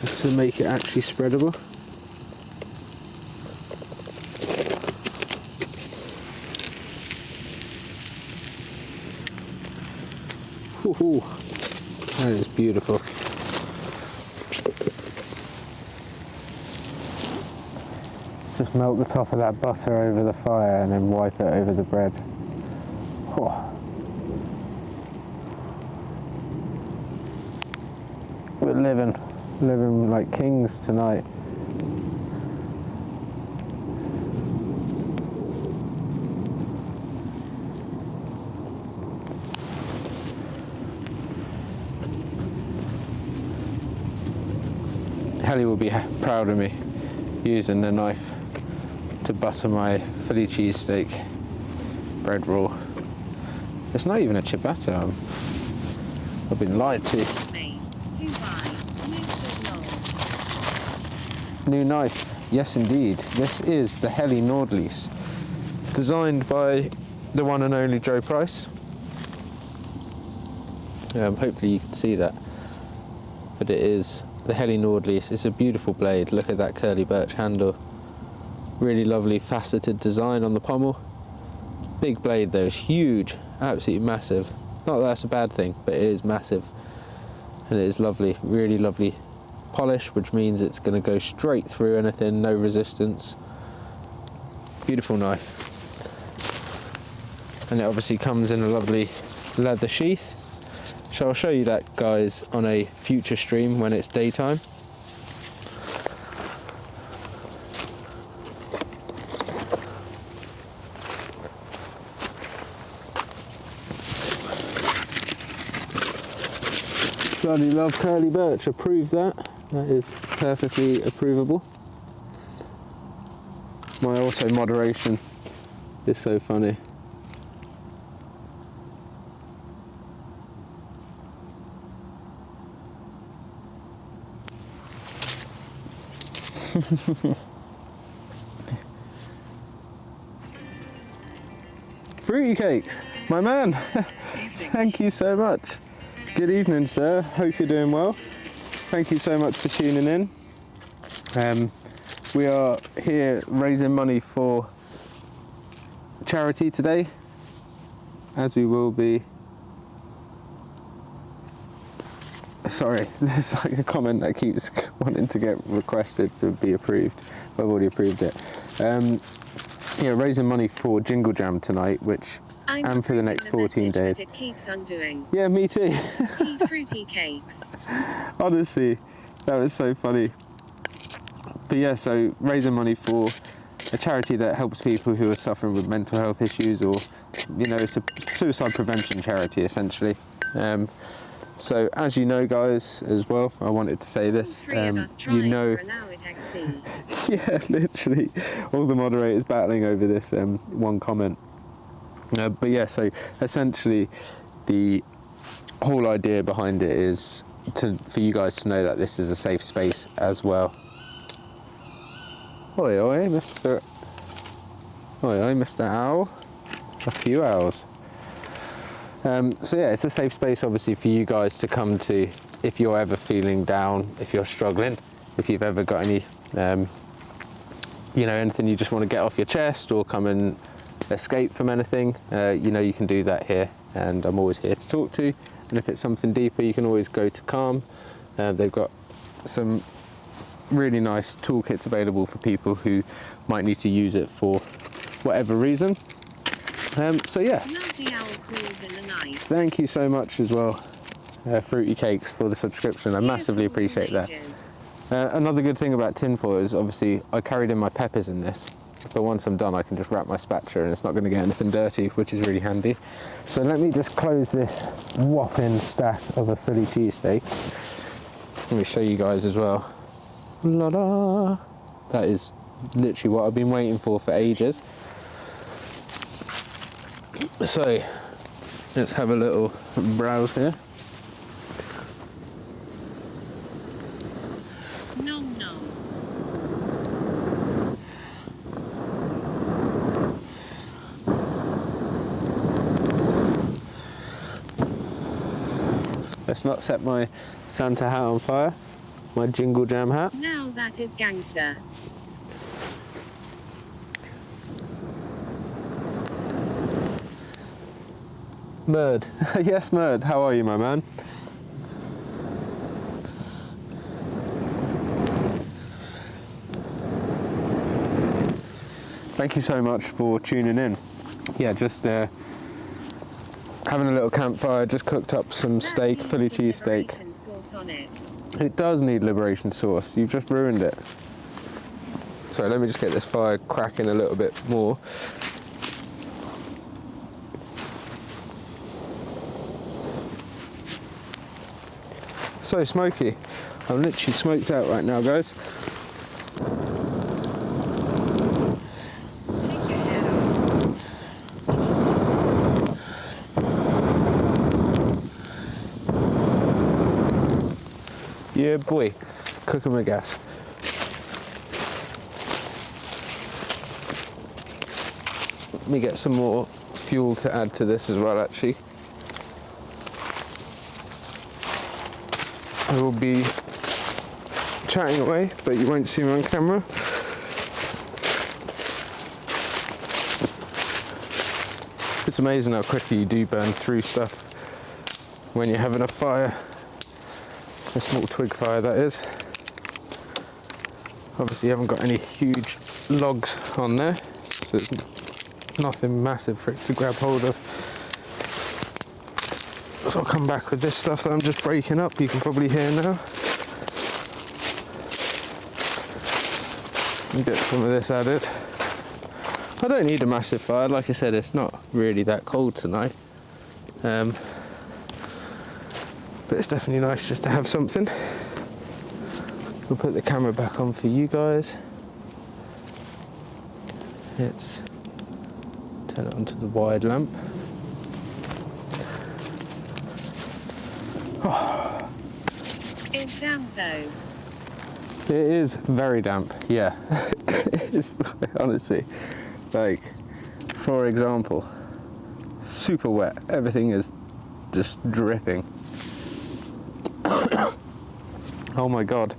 just to make it actually spreadable. Ooh, that is beautiful. Just melt the top of that butter over the fire and then wipe it over the bread. Oh. We're living like kings tonight. Helly will be proud of me using the knife to butter my Philly cheesesteak bread roll. It's not even a ciabatta. I've been lied to. New knife, yes indeed. This is the Heli Nordlies, designed by the one and only Joe Price. Hopefully you can see that, but it is the Heli Nordlies. It's a beautiful blade. Look at that curly birch handle. Really lovely faceted design on the pommel. Big blade though, it's huge, absolutely massive. Not that that's a bad thing, but it is massive. And it is lovely, really lovely polish, which means it's going to go straight through anything, no resistance. Beautiful knife. And it obviously comes in a lovely leather sheath. So I'll show you that, guys, on a future stream when it's daytime. Bloody love curly birch, approve that. That is perfectly approvable. My auto moderation is so funny. Fruity cakes, my man. Thank you so much. Good evening, sir. Hope you're doing well. Thank you so much for tuning in. We are here raising money for charity today, as we will be. Sorry, there's like a comment that keeps wanting to get requested to be approved. I've already approved it. Yeah, raising money for Jingle Jam tonight, which and for the next 14 days. It keeps undoing. Yeah, me too. Fruity cakes. Honestly, that was so funny. But yeah, so raising money for a charity that helps people who are suffering with mental health issues, or, you know, it's a suicide prevention charity essentially. So as you know, guys, as well, I wanted to say this. You know, yeah, literally, all the moderators battling over this one comment. But yeah, so essentially, the whole idea behind it is for you guys to know that this is a safe space as well. Oi, oi, Mr. Oi, oi, Mr. Owl. a few hours. So yeah, it's a safe space obviously for you guys to come to if you're ever feeling down, if you're struggling, if you've ever got any, you know, anything you just want to get off your chest or come and escape from anything, you know, you can do that here, and I'm always here to talk to. And if it's something deeper, you can always go to Calm. They've got some really nice toolkits available for people who might need to use it for whatever reason. So yeah, thank you so much as well, Fruity Cakes, for the subscription. I massively appreciate that. Another good thing about tinfoil is obviously I carried in my peppers in this, but once I'm done I can just wrap my spatula and it's not going to get anything dirty, which is really handy. So let me just close this whopping stack of a Philly cheesesteak. Let me show you guys as well. La-da! That is literally what I've been waiting for ages. So let's have a little browse here. Nom nom. Let's not set my Santa hat on fire, my Jingle Jam hat. Now that is gangster. Murd. Yes, Murd. How are you, my man? Thank you so much for tuning in. Yeah, just having a little campfire, just cooked up some steak, Philly cheesesteak. It does need liberation sauce. You've just ruined it. Sorry, let me just get this fire cracking a little bit more. So smoky. I'm literally smoked out right now, guys. Take your head off. Yeah, boy. Cooking with gas. Let me get some more fuel to add to this as well, actually. I will be chatting away, but you won't see me on camera. It's amazing how quickly you do burn through stuff when you're having a fire. A small twig fire, that is. Obviously you haven't got any huge logs on there, so it's nothing massive for it to grab hold of. So I'll come back with this stuff that I'm just breaking up, you can probably hear now. And get some of this added. I don't need a massive fire, like I said, it's not really that cold tonight. But it's definitely nice just to have something. We'll put the camera back on for you guys. Let's turn it onto the wide lamp. Oh. It's damp though. It is very damp, yeah. It's honestly, like, for example, super wet. Everything is just dripping. Oh my god.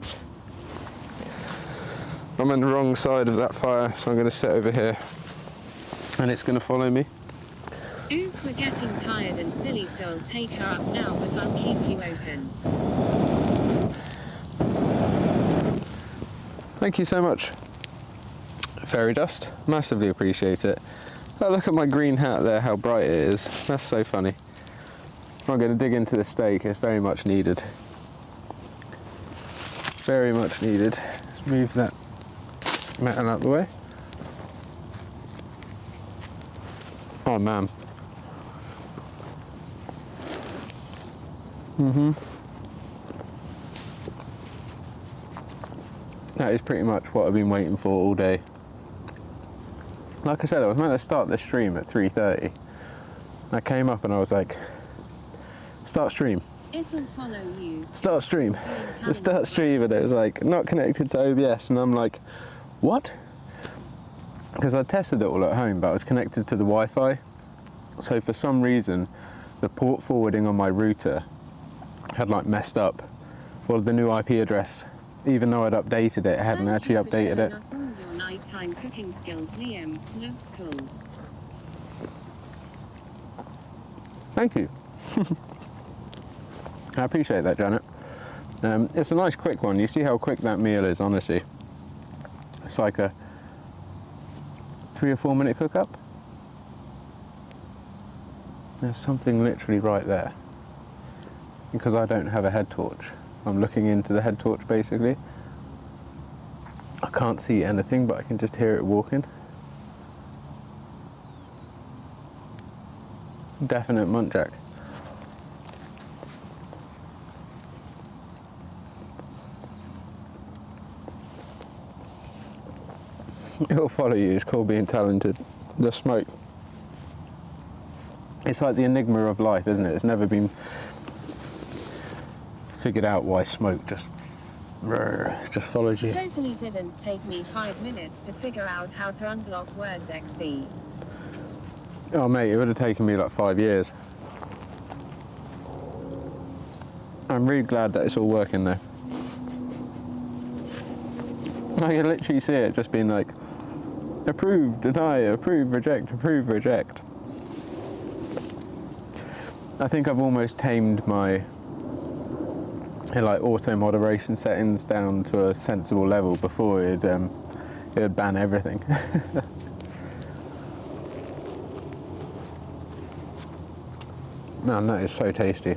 I'm on the wrong side of that fire, so I'm going to sit over here and it's going to follow me. Oop, we're getting tired and silly, so I'll take her up now, but I'll keep you open. Thank you so much, Fairy Dust. Massively appreciate it. Oh, look at my green hat there, how bright it is. That's so funny. I'm going to dig into the steak, it's very much needed. Very much needed. Let's move that metal out the way. Oh man. That is pretty much what I've been waiting for all day. Like I said, I was meant to start the stream at 3:30. I came up and I was like, start stream. It'll follow you. Start stream. Start stream, and it was like, not connected to OBS, and I'm like, what? Because I tested it all at home, but I was connected to the Wi-Fi, So for some reason, the port forwarding on my router had like messed up for the new IP address. Even though I'd updated it, it hadn't actually updated it. Us all your nighttime cooking skills, Liam. Looks cool. Thank you. I appreciate that, Janet. It's a nice quick one. You see how quick that meal is, honestly. It's like a 3 or 4 minute cook up. There's something literally right there. Because I don't have a head torch. I'm looking into the head torch basically. I can't see anything, but I can just hear it walking. Definite muntjac. It'll follow you, it's called being talented. The smoke. It's like the enigma of life, isn't it? It's never been figured out why smoke just follows you. Totally didn't take me 5 minutes to figure out how to unblock words XD. Oh mate, it would have taken me like 5 years. I'm really glad that it's all working though. I can literally see it just being like, approve, deny, approve, reject, approve, reject. I think I've almost tamed my like auto moderation settings down to a sensible level before it would ban everything. Man, that is so tasty.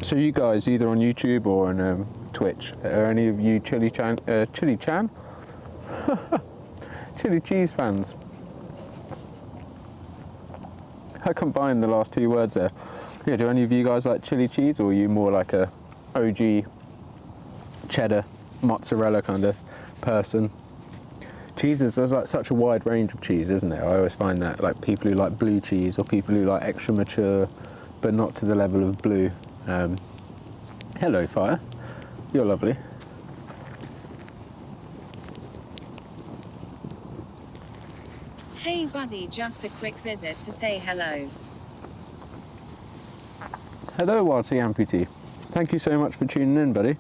So you guys, either on YouTube or on Twitch, are any of you chili cheese fans? I combined the last 2 words there. Yeah, do any of you guys like chili cheese, or are you more like a OG cheddar, mozzarella kind of person? Cheeses, there's like such a wide range of cheese, isn't there? I always find that, like people who like blue cheese or people who like extra mature, but not to the level of blue. Hello, Fire. You're lovely. Hey buddy, just a quick visit to say hello. Hello, YT Amputee. Thank you so much for tuning in, buddy.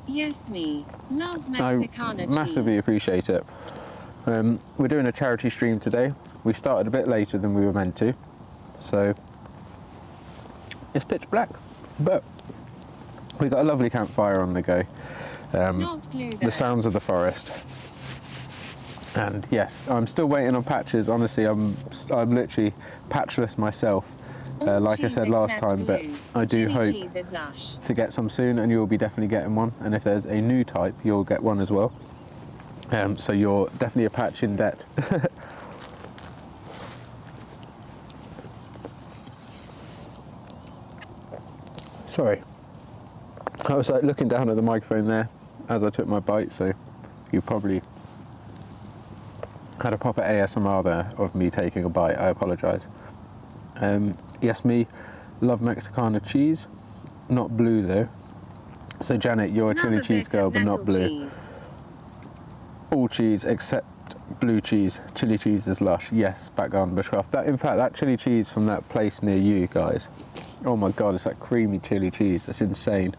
Yes, me. Love Mexicana I massively cheese. appreciate it. We're doing a charity stream today. We started a bit later than we were meant to, so it's pitch black, but we got a lovely campfire on the go. The sounds of the forest. And yes, I'm still waiting on patches. Honestly, I'm literally patchless myself. Like I said last time, but I do hope to get some soon, and you'll be definitely getting one. And if there's a new type, you'll get one as well. So you're definitely a patch in debt. Sorry, I was like looking down at the microphone there as I took my bite, so you probably had a proper ASMR there of me taking a bite. I apologise. Yes, me, love Mexicana cheese, not blue though. So Janet, you're a chili cheese girl, but not blue. Cheese. All cheese except blue cheese. Chili cheese is lush. Yes, back garden Bushcraft. That, in fact, that chili cheese from that place near you guys. Oh my God, it's like creamy chili cheese. That's insane.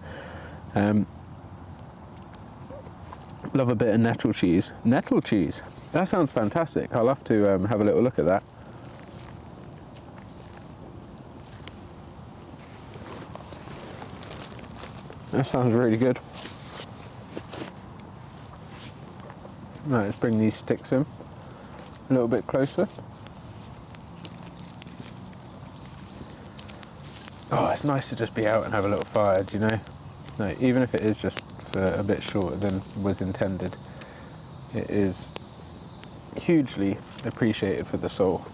Love a bit of nettle cheese. Nettle cheese. That sounds fantastic. I'll have to have a little look at that. That sounds really good. Right, let's bring these sticks in a little bit closer. Oh, it's nice to just be out and have a little fire, do you know? No, even if it is just for a bit shorter than was intended, it is hugely appreciated for the soul.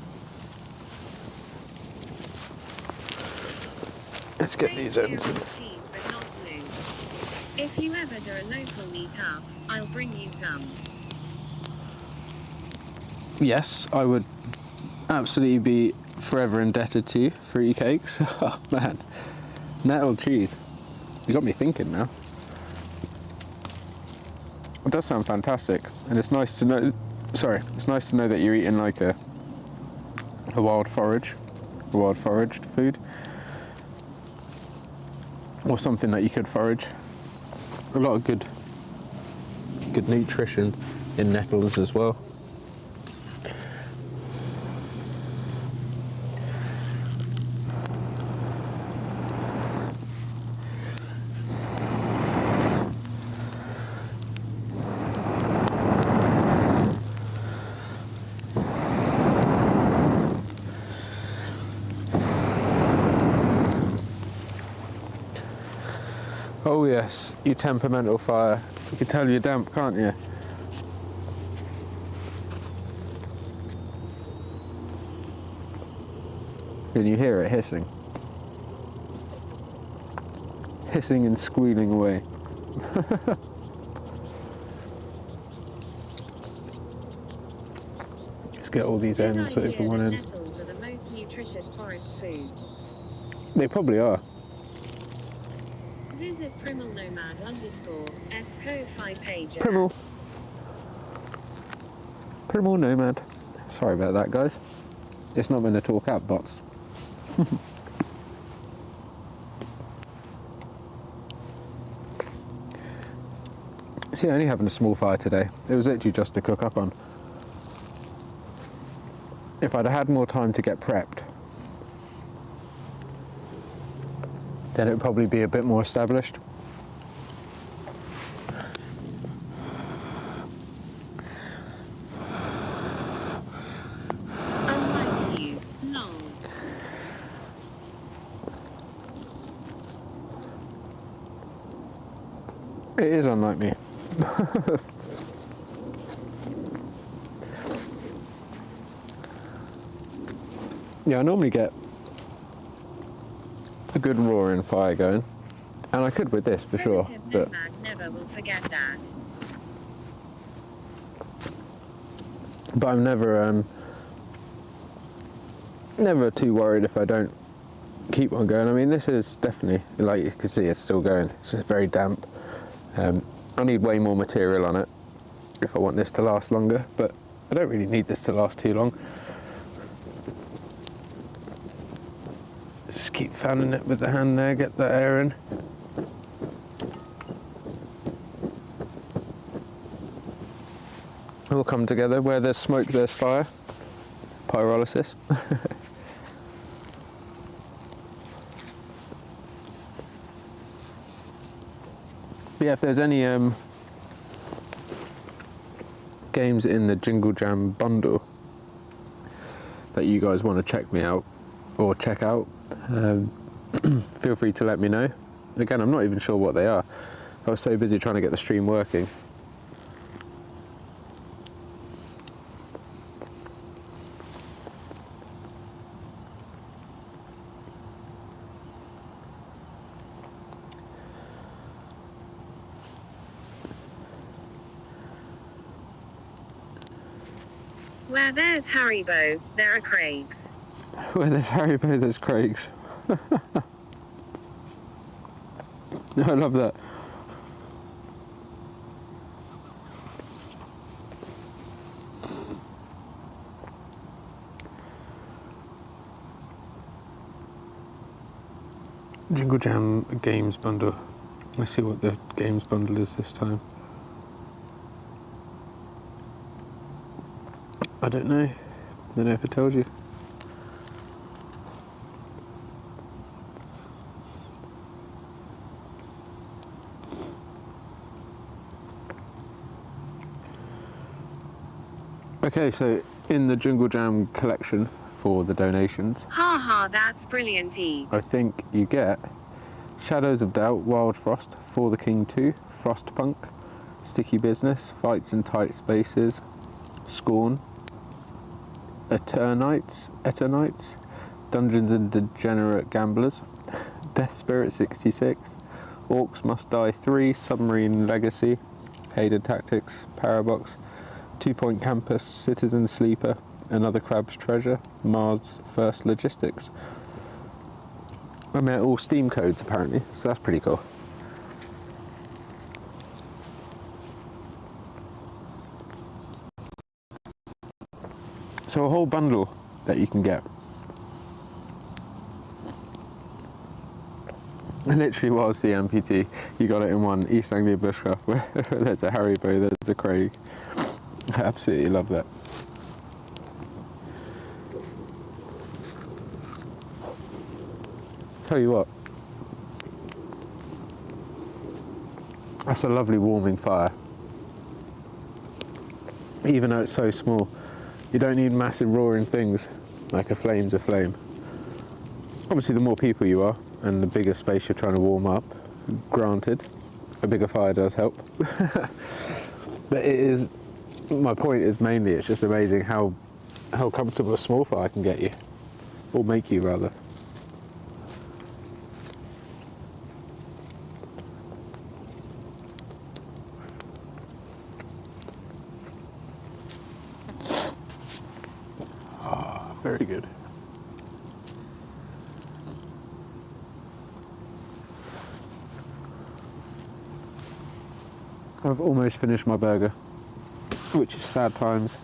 Let's get these ends in. Cheese, but not blue. If you ever do a local meetup, I'll bring you some. Yes, I would absolutely be forever indebted to you for your cakes. Oh man, nettle cheese. You got me thinking now. It does sound fantastic, and it's nice to know. Sorry, it's nice to know that you're eating like a a wild foraged food, or something that you could forage. A lot of good nutrition in nettles as well. Oh yes, you temperamental fire. You can tell you're damp, can't you? Can you hear it hissing? Hissing and squealing away. Let's get all these ends over one end. Nettles are the most nutritious forest food. They probably are. Visit Primal Nomad _SCO 5 page. Primal Nomad. Sorry about that, guys. It's not been a talk out box. See, only having a small fire today. It was literally just to cook up on. If I'd had more time to get prepped, then it would probably be a bit more established. Unlike you, lol. It is unlike me. Yeah, I normally get a good roaring fire going, and I could with this for sure, but Nomad never will forget that. I'm never too worried if I don't keep on going. I mean, this is definitely, like you can see, it's still going. It's just very damp. I need way more material on it if I want this to last longer, but I don't really need this to last too long. Just keep fanning it with the hand there, get that air in. It will come together. Where there's smoke, there's fire. Pyrolysis. But yeah, if there's any games in the Jingle Jam bundle that you guys want to check me out or check out, feel free to let me know. Again, I'm not even sure what they are. I was so busy trying to get the stream working. Where there's Haribo, there are Craigs. Where there's Haribo, there's Craig's. I love that. Jingle Jam games bundle. Let's see what the games bundle is this time. I don't know. I don't know if I told you. Okay, so in the Jingle Jam collection for the donations, Ha, that's brilliant-y. I think you get Shadows of Doubt, Wild Frost, For the King 2, Frostpunk, Sticky Business, Fights in Tight Spaces, Scorn, Eternites, Dungeons and Degenerate Gamblers, Death Spirit 66, Orcs Must Die 3, Submarine Legacy, Hated Tactics, Parabox, 2 Point Campus, Citizen Sleeper, Another Crab's Treasure, Mars First Logistics. I mean, they're all Steam codes apparently, so that's pretty cool. So a whole bundle that you can get. And literally whilst the amputee, you got it in one East Anglia Bushcraft where there's a Haribo, there's a Craig. I absolutely love that. Tell you what, that's a lovely warming fire. Even though it's so small, you don't need massive roaring things, like a flame's a flame. Obviously the more people you are, and the bigger space you're trying to warm up, granted, a bigger fire does help. But it is, my point is mainly, it's just amazing how comfortable a small fire can get you, or make you rather. Ah, very good. I've almost finished my burger, which is sad times.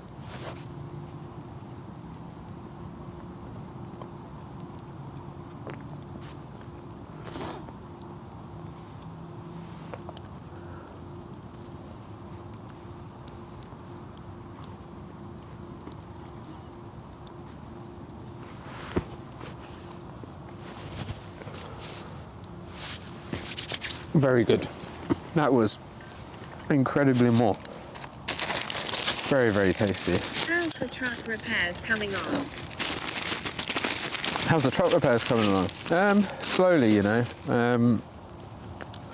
Very good. That was incredibly more. Very, very tasty. How's the truck repairs coming on? How's the truck repairs coming along? Slowly, you know.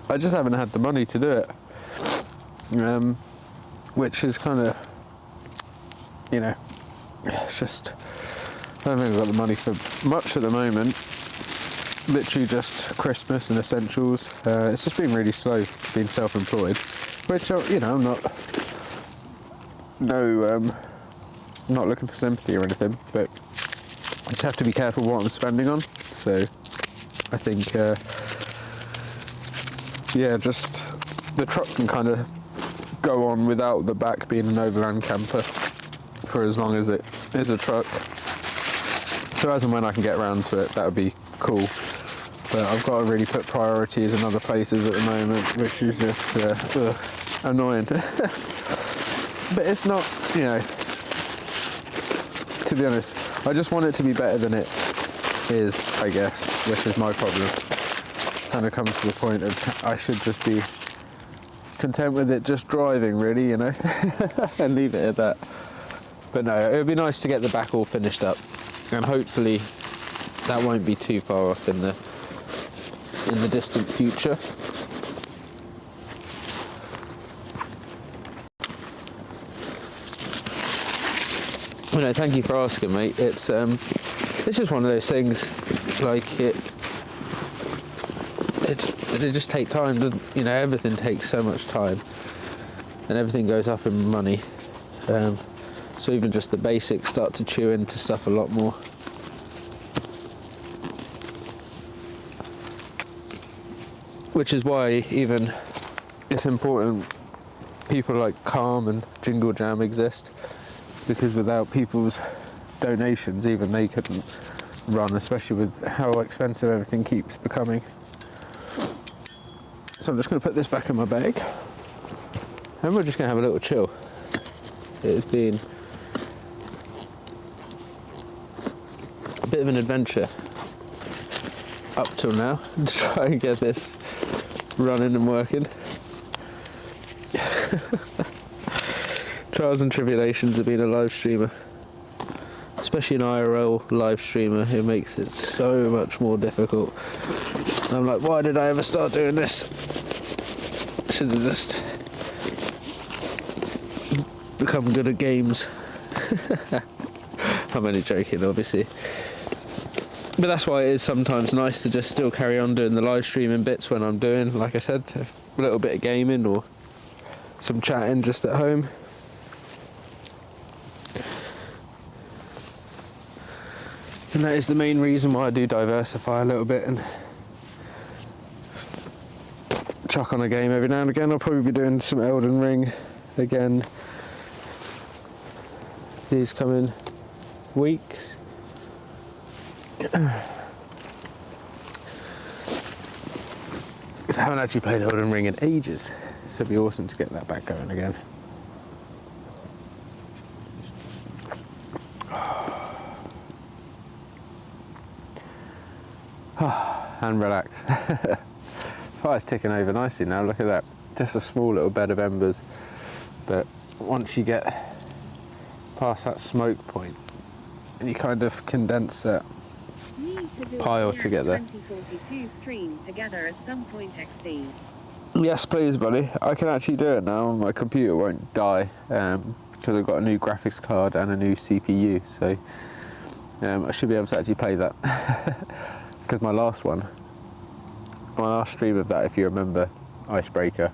I just haven't had the money to do it. Which is kind of, you know, it's just, I don't think I've got the money for much at the moment. Literally just Christmas and essentials. It's just been really slow being self-employed, which, you know, I'm not looking for sympathy or anything, but I just have to be careful what I'm spending on. So I think, yeah, just the truck can kind of go on without the back being an overland camper for as long as it is a truck. So as and when I can get around to it, that would be cool. But I've got to really put priorities in other places at the moment, which is just annoying. But it's not, you know, to be honest, I just want it to be better than it is, I guess, which is my problem. Kind of comes to the point of I should just be content with it just driving, really, you know, and leave it at that. But no, it would be nice to get the back all finished up, and hopefully that won't be too far off in the distant future. Well, no, thank you for asking, mate. It's just one of those things, like they just take time. You know, everything takes so much time, and everything goes up in money. So even just the basics start to chew into stuff a lot more. Which is why even it's important people like Calm and Jingle Jam exist, because without people's donations, even they couldn't run, especially with how expensive everything keeps becoming. So I'm just going to put this back in my bag, and we're just going to have a little chill. It has been a bit of an adventure up till now to try and get this running and working. Trials and tribulations of being a live streamer, especially an IRL live streamer. It makes it so much more difficult. I'm like, why did I ever start doing this? Should have just become good at games. I'm only joking, obviously. But that's why it is sometimes nice to just still carry on doing the live streaming bits when I'm doing, like I said, a little bit of gaming or some chatting just at home. And that is the main reason why I do diversify a little bit and chuck on a game every now and again. I'll probably be doing some Elden Ring again these coming weeks. Because I haven't actually played Elden Ring in ages, so it'd be awesome to get that back going again. And relax. Fire's ticking over nicely now, look at that. Just a small little bed of embers, but once you get past that smoke point and you kind of condense that pile together. 2042 stream together at some point XD. Yes please buddy, I can actually do it now. My computer won't die because I've got a new graphics card and a new CPU, so I should be able to actually play that. Because my last stream of that, if you remember, Icebreaker,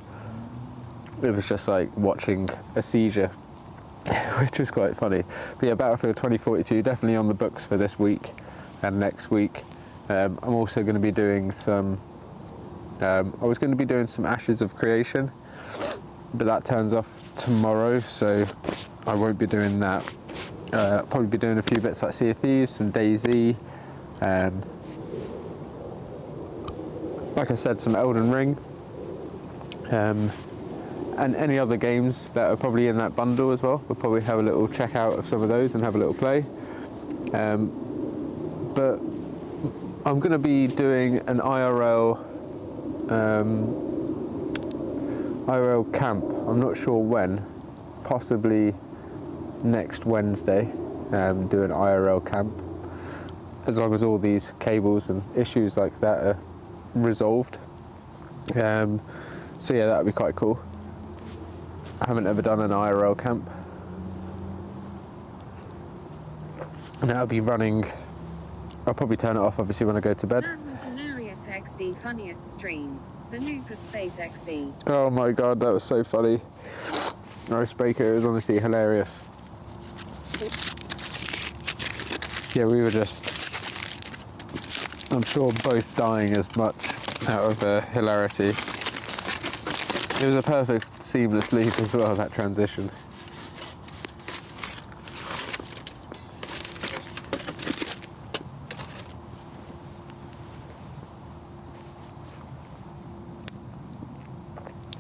it was just like watching a seizure, which was quite funny. But yeah, Battlefield 2042 definitely on the books for this week and next week. I'm also going to be doing some, I was going to be doing some Ashes of Creation, but that turns off tomorrow, so I won't be doing that. I'll probably be doing a few bits like Sea of Thieves, some DayZ, like I said, some Elden Ring, and any other games that are probably in that bundle as well. We'll probably have a little check out of some of those and have a little play. But I'm going to be doing an IRL camp. I'm not sure when, possibly next Wednesday. Do an IRL camp, as long as all these cables and issues like that are resolved. So yeah, that would be quite cool. I haven't ever done an IRL camp, and that'll be running. I'll probably turn it off obviously when I go to bed. That was hilarious XD, funniest stream. The nuke of space XD. Oh my god, that was so funny. Icebreaker, it was honestly hilarious. Yeah, we were just, I'm sure, both dying as much out of hilarity. It was a perfect seamless leap as well, that transition.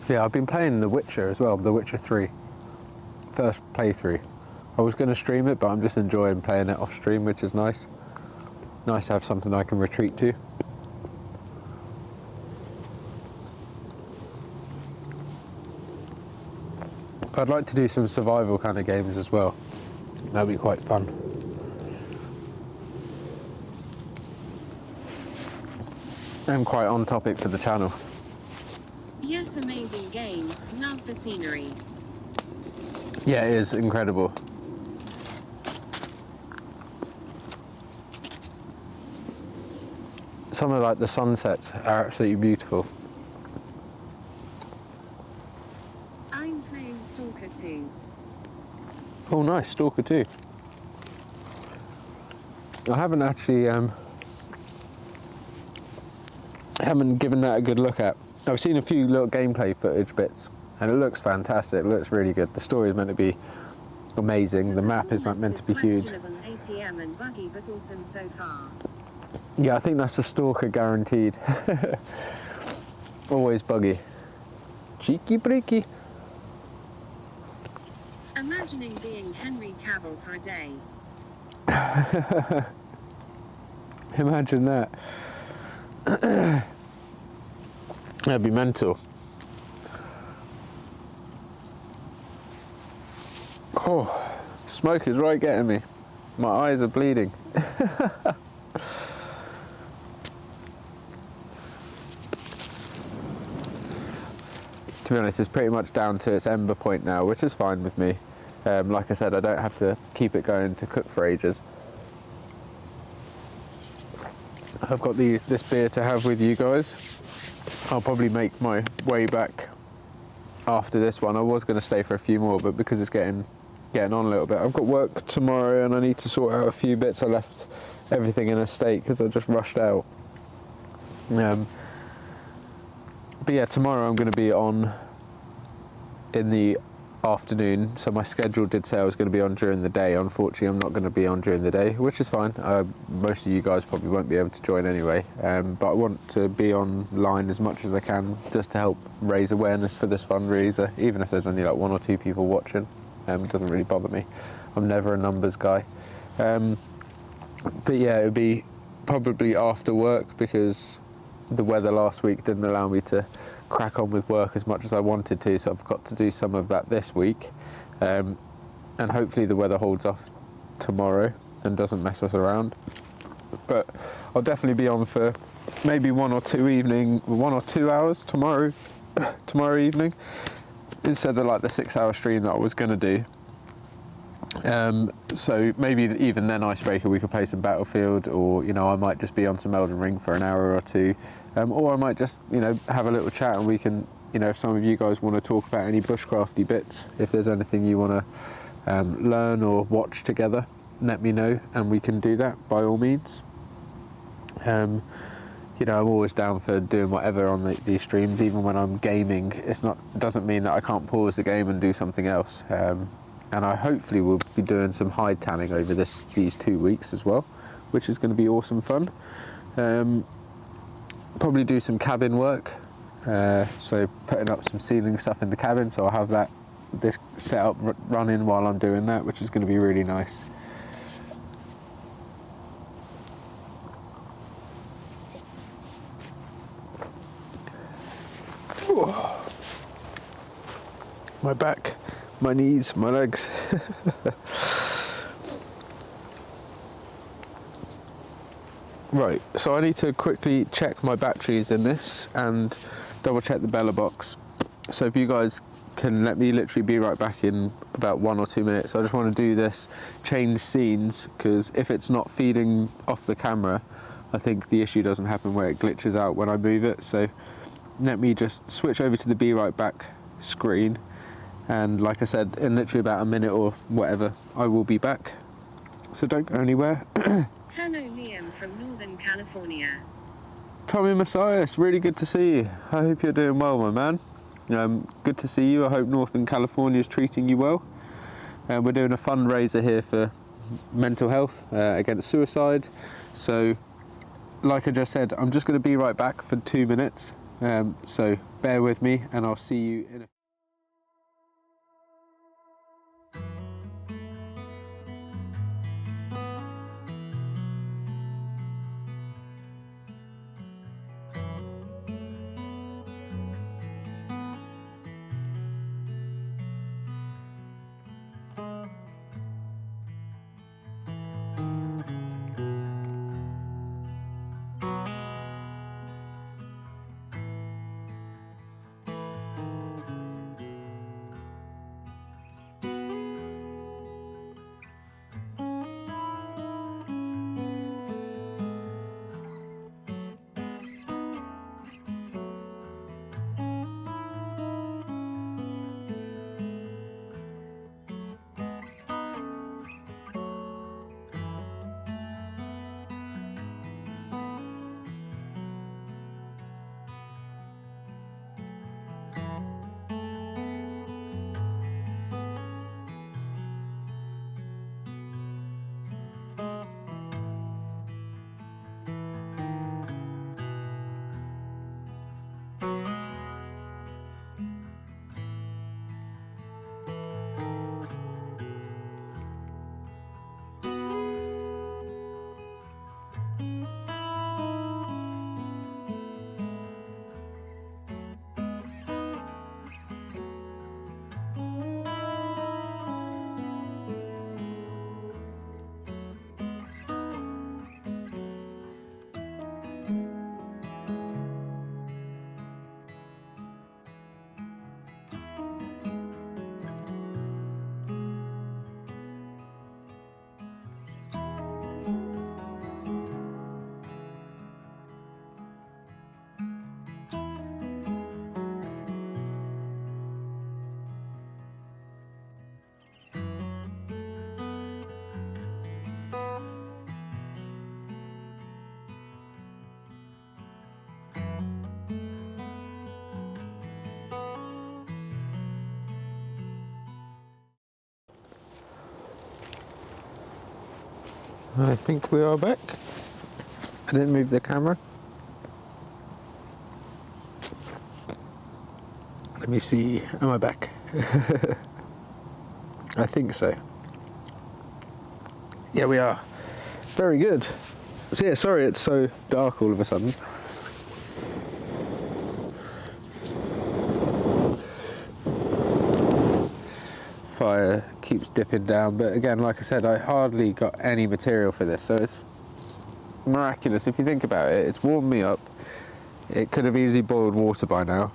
Yeah, I've been playing The Witcher as well, The Witcher 3. First playthrough. I was going to stream it, but I'm just enjoying playing it off stream, which is nice. Nice to have something I can retreat to. I'd like to do some survival kind of games as well. That'd be quite fun. And quite on topic for the channel. Yes, amazing game. Love the scenery. Yeah, it is incredible. Some of like the sunsets are absolutely beautiful. I'm playing Stalker 2. Oh nice, Stalker 2. I haven't actually haven't given that a good look at. I've seen a few little gameplay footage bits and it looks fantastic, it looks really good. The story is meant to be amazing, the map is like meant to be huge. ATM and buggy, but awesome so far. Yeah, I think that's the Stalker guaranteed. Always buggy. Cheeky breaky. Imagining being Henry Cavill for a day. Imagine that. That'd be mental. Oh, smoke is right getting me. My eyes are bleeding. To be honest, it's pretty much down to its ember point now, which is fine with me. Like I said, I don't have to keep it going to cook for ages. I've got this beer to have with you guys. I'll probably make my way back after this one. I was going to stay for a few more, but because it's getting on a little bit. I've got work tomorrow and I need to sort out a few bits. I left everything in a state because I just rushed out. But yeah, tomorrow I'm going to be in the afternoon, so my schedule did say I was going to be on during the day. Unfortunately, I'm not going to be on during the day, which is fine. Most of you guys probably won't be able to join anyway, but I want to be online as much as I can just to help raise awareness for this fundraiser, even if there's only like 1 or 2 people watching. It doesn't really bother me. I'm never a numbers guy. But yeah, it would be probably after work, because the weather last week didn't allow me to crack on with work as much as I wanted to, so I've got to do some of that this week, and hopefully the weather holds off tomorrow and doesn't mess us around. But I'll definitely be on for maybe 1 or 2 hours tomorrow evening, instead of like the 6-hour stream that I was going to do. So maybe even then, Icebreaker, we could play some Battlefield, or I might just be on some Elden Ring for an hour or 2, or I might just have a little chat, and we can if some of you guys want to talk about any bushcrafty bits, if there's anything you want to learn or watch together, let me know and we can do that by all means. I'm always down for doing whatever on these streams, even when I'm gaming. It doesn't mean that I can't pause the game and do something else. And I hopefully will be doing some hide tanning over these 2 weeks as well, which is going to be awesome fun. Probably do some cabin work, so putting up some ceiling stuff in the cabin, so I'll have this setup running while I'm doing that, which is going to be really nice. My back, my knees, my legs. Right, so I need to quickly check my batteries in this and double check the Bella box. So if you guys can let me literally be right back in about 1 or 2 minutes. I just want to do this, change scenes, because if it's not feeding off the camera, I think the issue doesn't happen where it glitches out when I move it. So let me just switch over to the be right back screen. And like I said, in literally about a minute or whatever, I will be back. So don't go anywhere. Hello, Liam from Northern California. Tommy Messiah, it's really good to see you. I hope you're doing well, my man. Good to see you. I hope Northern California is treating you well. We're doing a fundraiser here for mental health against suicide. So, like I just said, I'm just going to be right back for 2 minutes. So bear with me, and I'll see you in a I think we are back. I didn't move the camera. Let me see, am I back? I think so. Yeah, we are. Very good. So yeah, sorry it's so dark all of a sudden. Fire keeps dipping down, but again, like I said, I hardly got any material for this, so it's miraculous. If you think about it, it's warmed me up. It could have easily boiled water by now.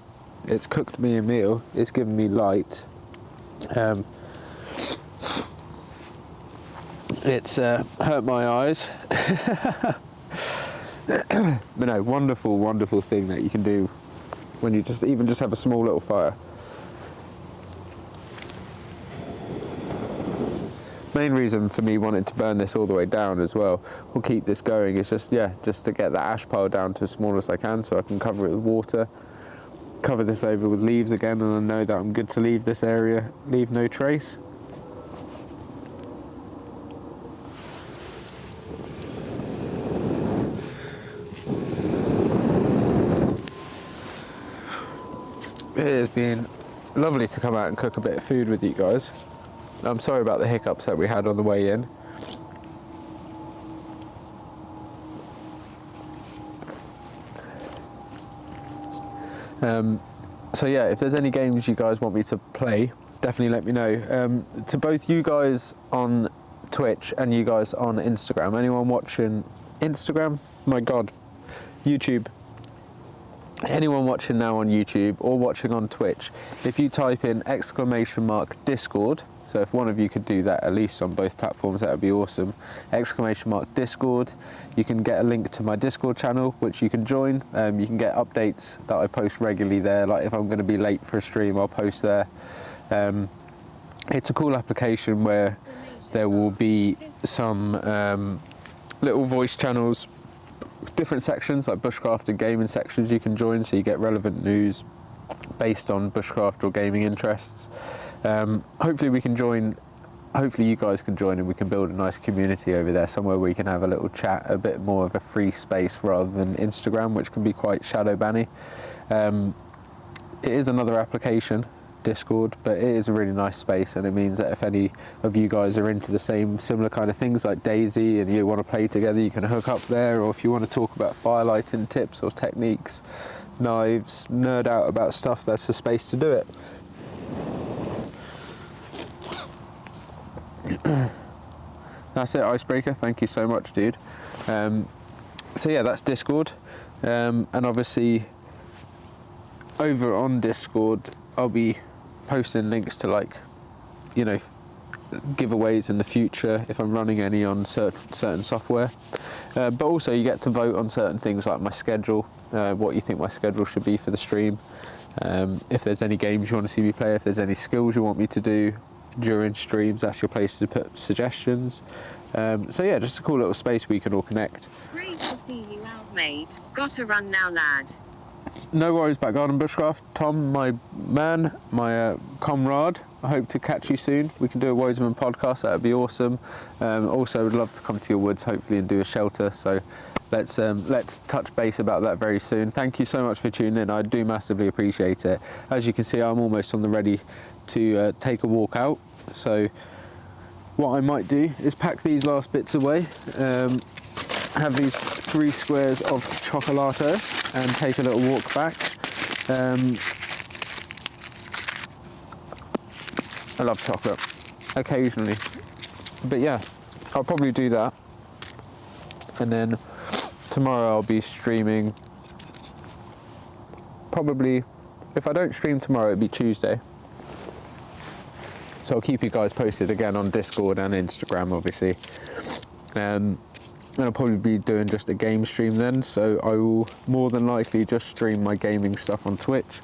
It's cooked me a meal. It's given me light. It's hurt my eyes. But no, wonderful, wonderful thing that you can do when you just have a small little fire. Main reason for me wanting to burn this all the way down as well, or keep this going, is just to get the ash pile down to as small as I can, so I can cover it with water, cover this over with leaves again, and I know that I'm good to leave this area, leave no trace. It has been lovely to come out and cook a bit of food with you guys. I'm sorry about the hiccups that we had on the way in. So yeah, if there's any games you guys want me to play, definitely let me know. To both you guys on Twitch and you guys on Instagram, anyone watching Instagram, my God, YouTube, anyone watching now on YouTube or watching on Twitch, if you type in !Discord, so if one of you could do that at least on both platforms, that would be awesome. !Discord, you can get a link to my Discord channel, which you can join. You can get updates that I post regularly there. Like if I'm going to be late for a stream, I'll post there. It's a cool application where there will be some little voice channels, different sections like Bushcraft and gaming sections you can join, so you get relevant news based on Bushcraft or gaming interests. Hopefully we can join, hopefully you guys can join and we can build a nice community over there, somewhere where we can have a little chat, a bit more of a free space rather than Instagram, which can be quite shadow banny. It is another application, Discord, but it is a really nice space, and it means that if any of you guys are into the similar kind of things like Daisy and you want to play together, you can hook up there, or if you want to talk about firelighting tips or techniques, knives, nerd out about stuff, that's the space to do it. That's it, Icebreaker, thank you so much, dude. So yeah, that's Discord, and obviously over on Discord I'll be posting links to, like, you know, giveaways in the future if I'm running any on certain software, but also you get to vote on certain things like my schedule, what you think my schedule should be for the stream, if there's any games you want to see me play, if there's any skills you want me to do during streams, that's your place to put suggestions. So yeah, just a cool little space we can all connect. Great to see you out, mate. Gotta run now, lad. No worries, Backgarden Bushcraft. Tom, my man, my comrade, I hope to catch you soon. We can do a Wozeman podcast, that would be awesome. Also, would love to come to your woods, hopefully, and do a shelter. So let's touch base about that very soon. Thank you so much for tuning in. I do massively appreciate it. As you can see, I'm almost on the ready to take a walk out. So what I might do is pack these last bits away, have these 3 squares of chocolato and take a little walk back. I love chocolate occasionally, but yeah, I'll probably do that, and then tomorrow I'll be streaming. Probably, if I don't stream tomorrow, it'll be Tuesday. So I'll keep you guys posted again on Discord and Instagram, obviously. And I'll probably be doing just a game stream then, so I will more than likely just stream my gaming stuff on Twitch.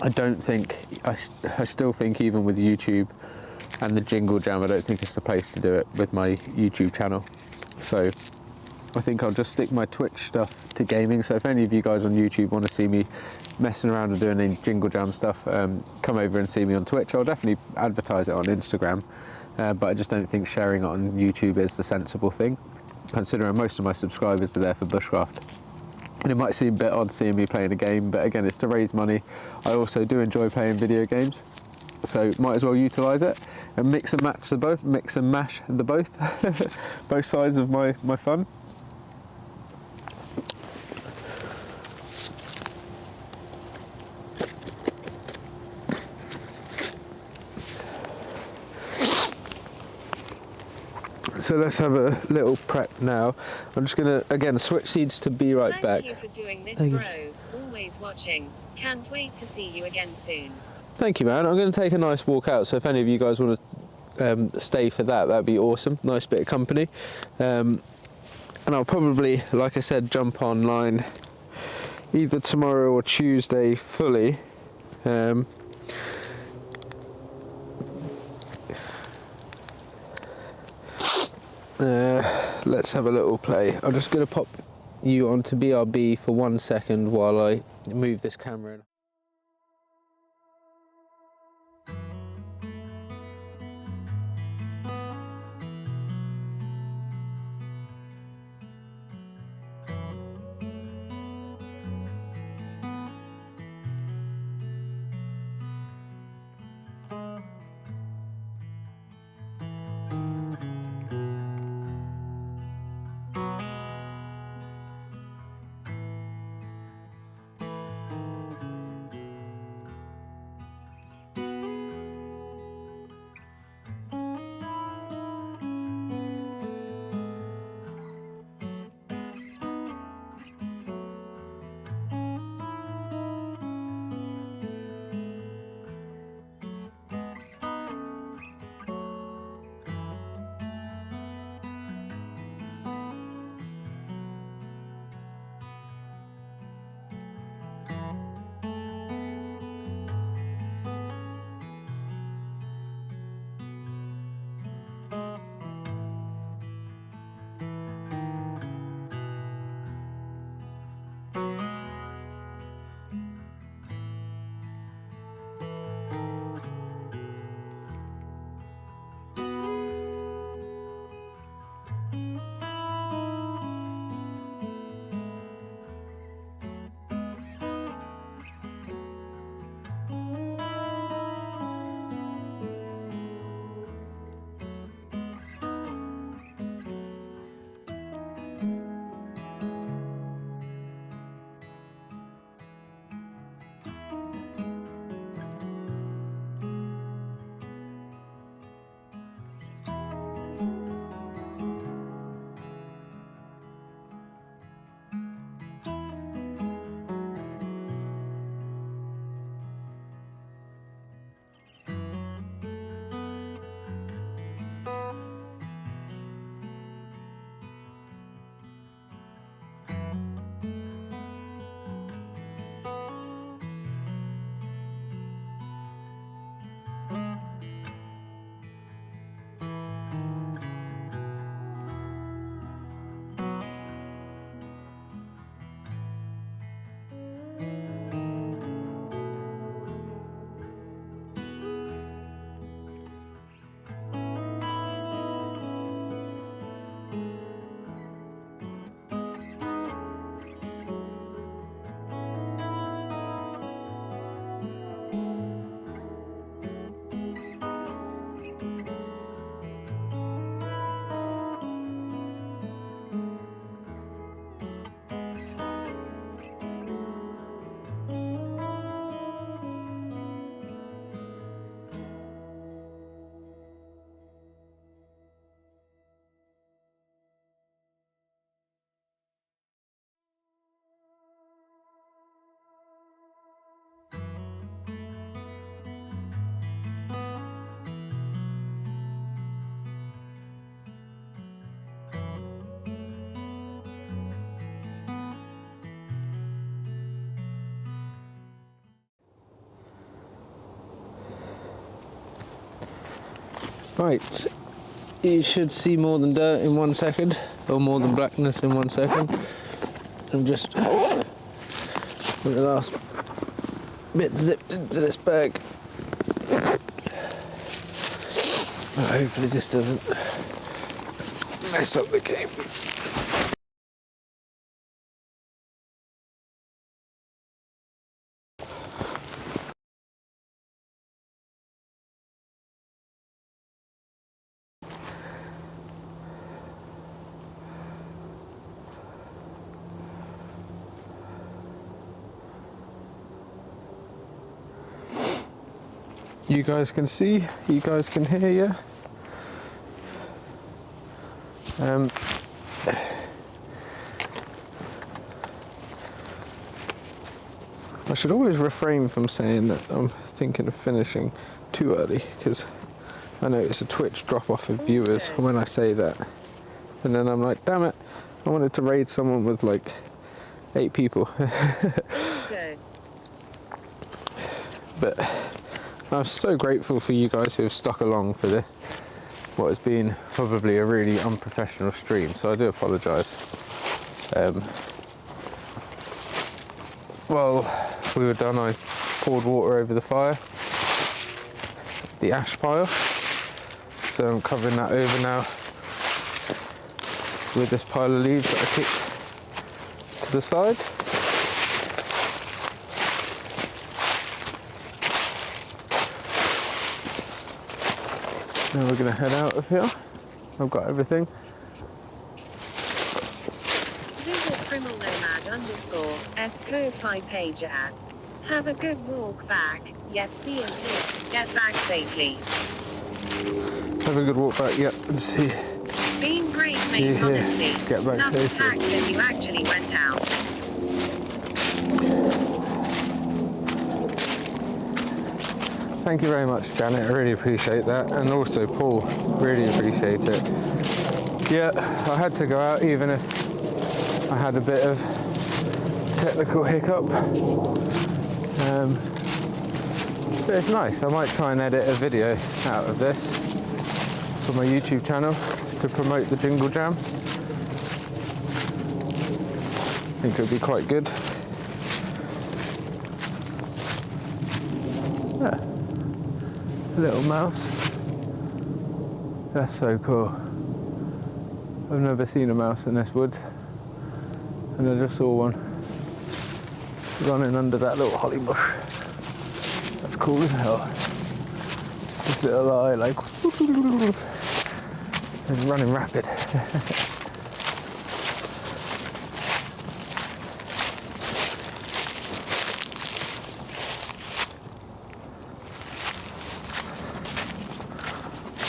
I still think even with YouTube and the Jingle Jam, I don't think it's the place to do it with my YouTube channel. So I think I'll just stick my Twitch stuff to gaming. So if any of you guys on YouTube want to see me messing around and doing any Jingle Jam stuff, come over and see me on Twitch. I'll definitely advertise it on Instagram. but I just don't think sharing it on YouTube is the sensible thing, considering most of my subscribers are there for bushcraft. And it might seem a bit odd seeing me playing a game, but again, it's to raise money. I also do enjoy playing video games, so might as well utilise it and mix and match the both, mix and mash the both, both sides of my fun. So let's have a little prep now. I'm just gonna, again, switch seeds to be right back. Thank you for doing this, bro. Always watching. Can't wait to see you again soon. Thank you, man. I'm gonna take a nice walk out, so if any of you guys want to stay for that, that'd be awesome. Nice bit of company. And I'll probably, like I said, jump online either tomorrow or Tuesday fully. Let's have a little play. I'm just going to pop you onto BRB for 1 second while I move this camera in. Right, you should see more than dirt in 1 second, or more than blackness in 1 second. I'm just put the last bit zipped into this bag. Hopefully this doesn't mess up the game. You guys can see, you guys can hear, yeah? I should always refrain from saying that I'm thinking of finishing too early, because I notice a Twitch drop off of viewers when I say that. And then I'm like, damn it, I wanted to raid someone with like 8 people. Good. But I'm so grateful for you guys who have stuck along for this, what has been probably a really unprofessional stream, so I do apologise. While we were done, I poured water over the fire, the ash pile, so I'm covering that over now with this pile of leaves that I kicked to the side. Now we're going to head out of here. I've got everything. Visit Primal Nomad _S code page at. Have a good walk back. Yet see you later. Get back safely. Have a good walk back, yep, and see. Being great, mate, honestly. Get back Love the safely. fact that you actually went out. Thank you very much, Janet. I really appreciate that. And also Paul, really appreciate it. Yeah, I had to go out even if I had a bit of technical hiccup. But it's nice. I might try and edit a video out of this for my YouTube channel to promote the Jingle Jam. I think it would be quite good. Yeah. Little mouse. That's so cool. I've never seen a mouse in this woods, and I just saw one running under that little holly bush. That's cool as hell. This little eye like and running rapid.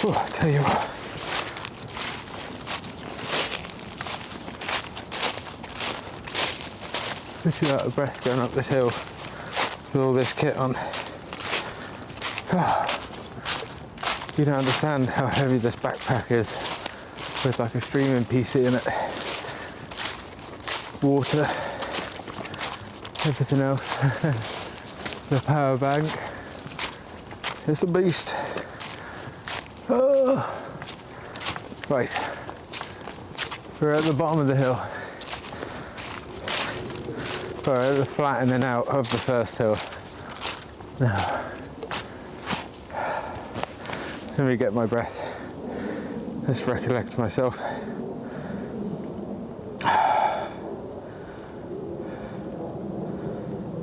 Oh, I tell you what. Pretty out of breath going up this hill with all this kit on. Oh, you don't understand how heavy this backpack is with like a streaming PC in it. Water, everything else. The power bank. It's a beast. Oh. Right, we're at the bottom of the hill. We're at the flattening out of the first hill. Now, let me get my breath. Let's recollect myself.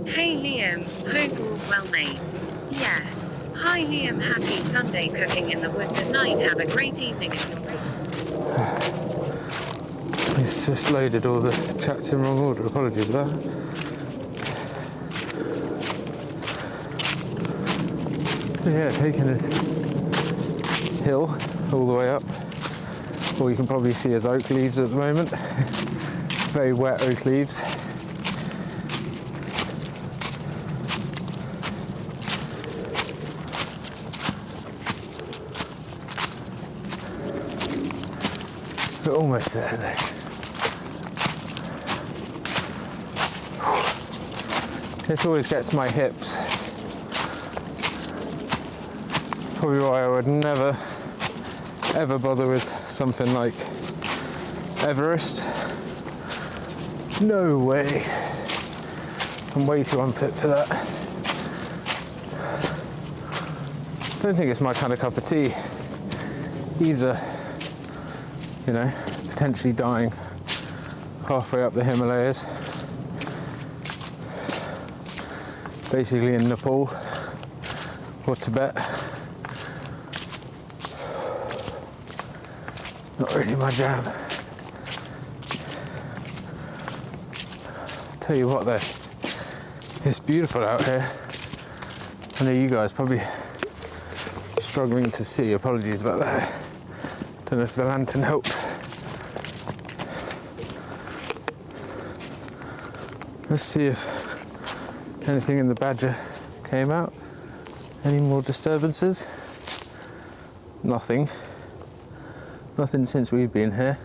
Hey Liam, hope all's well mate. Yes. Hi Liam, happy Sunday cooking in the woods at night. Have a great evening if you're ready. It's just loaded all the chats in wrong order. Apologies for that. So yeah, taking this hill all the way up. All you can probably see is oak leaves at the moment. Very wet oak leaves. We're almost there though. This always gets my hips. Probably why I would never ever bother with something like Everest. No way. I'm way too unfit for that. I don't think it's my kind of cup of tea. either, you know, potentially dying halfway up the Himalayas, basically in Nepal or Tibet. Not really my jam. Tell you what though, it's beautiful out here. I know you guys probably struggling to see, apologies about that. Don't know if the lantern helped. Let's see if anything in the Badger came out. Any more disturbances? Nothing. Nothing since we've been here.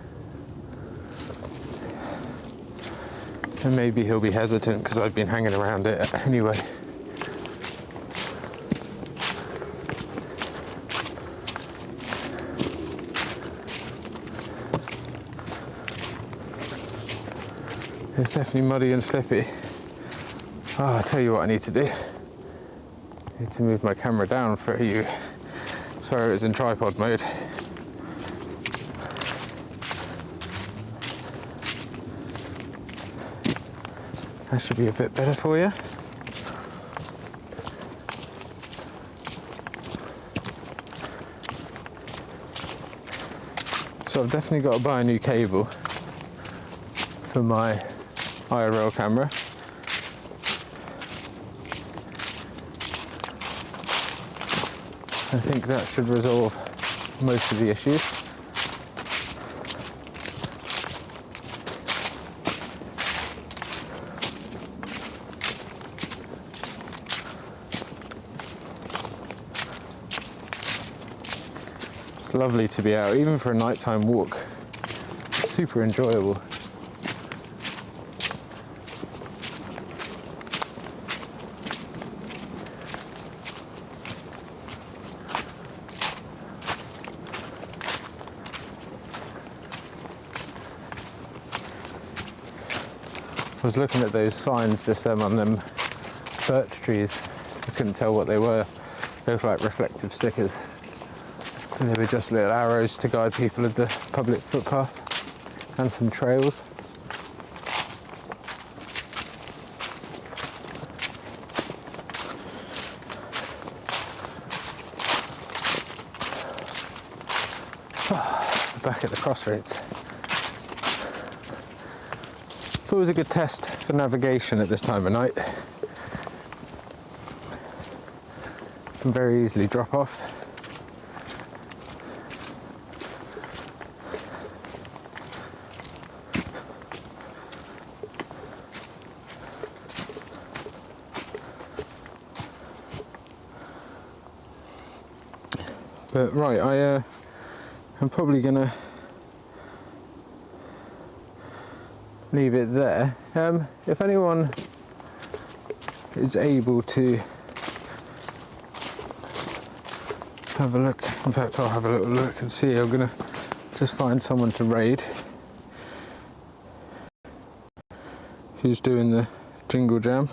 And maybe he'll be hesitant because I've been hanging around it anyway. It's definitely muddy and slippy. Oh, I'll tell you what I need to do. I need to move my camera down for you. Sorry, it was in tripod mode. That should be a bit better for you. So I've definitely got to buy a new cable for my IRL camera. I think that should resolve most of the issues. It's lovely to be out, even for a nighttime walk. It's super enjoyable. I was looking at those signs just then on them birch trees. I couldn't tell what they were. They looked like reflective stickers. And they were just little arrows to guide people of the public footpath and some trails. Back at the crossroads. It's always a good test for navigation at this time of night. Can very easily drop off. But right, I'm probably gonna leave it there. If anyone is able to have a look, in fact I'll have a little look and see. I'm gonna just find someone to raid who's doing the Jingle Jam.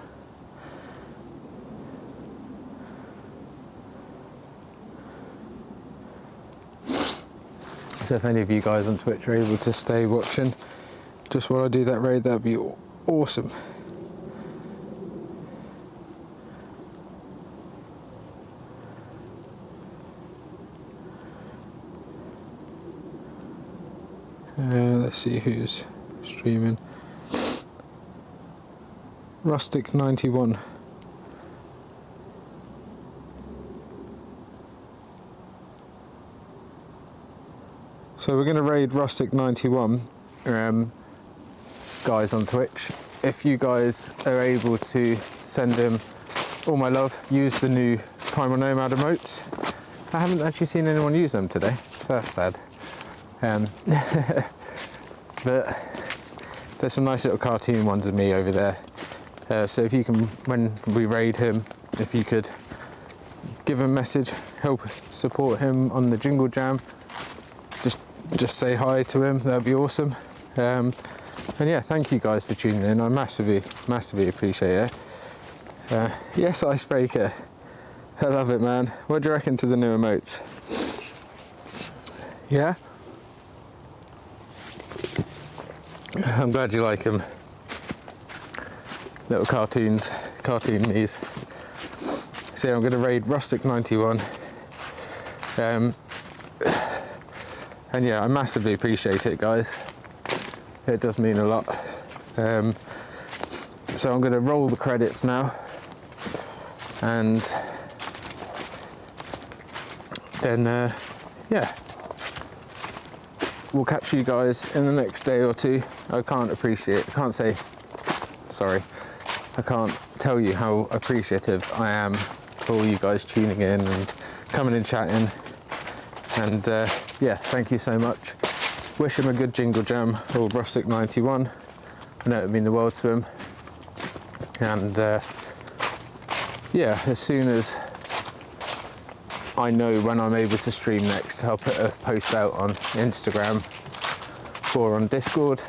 So if any of you guys on Twitch are able to stay watching just while I do that raid, that'd be awesome. Let's see who's streaming. Rustic 91. So we're going to raid Rustic 91. Guys on Twitch, if you guys are able to send him all my love, use the new Primal Nomad emotes. I haven't actually seen anyone use them today, so that's sad. But there's some nice little cartoon ones of me over there. So if you can, when we raid him, if you could give him a message, help support him on the Jingle Jam, just say hi to him, that'd be awesome. And yeah, thank you guys for tuning in. I massively appreciate it. Yes, Icebreaker. I love it, man. What do you reckon to the new emotes? Yeah? I'm glad you like them. Little cartoon knees. So I'm going to raid Rustic 91. And yeah, I massively appreciate it, guys. It does mean a lot. So I'm going to roll the credits now, and then yeah, we'll catch you guys in the next day or two. I can't tell you how appreciative I am for all you guys tuning in and coming and chatting. And yeah, thank you so much. Wish him a good Jingle Jam, old Rustic 91. I know it would mean the world to him. And yeah, as soon as I know when I'm able to stream next, I'll put a post out on Instagram or on Discord.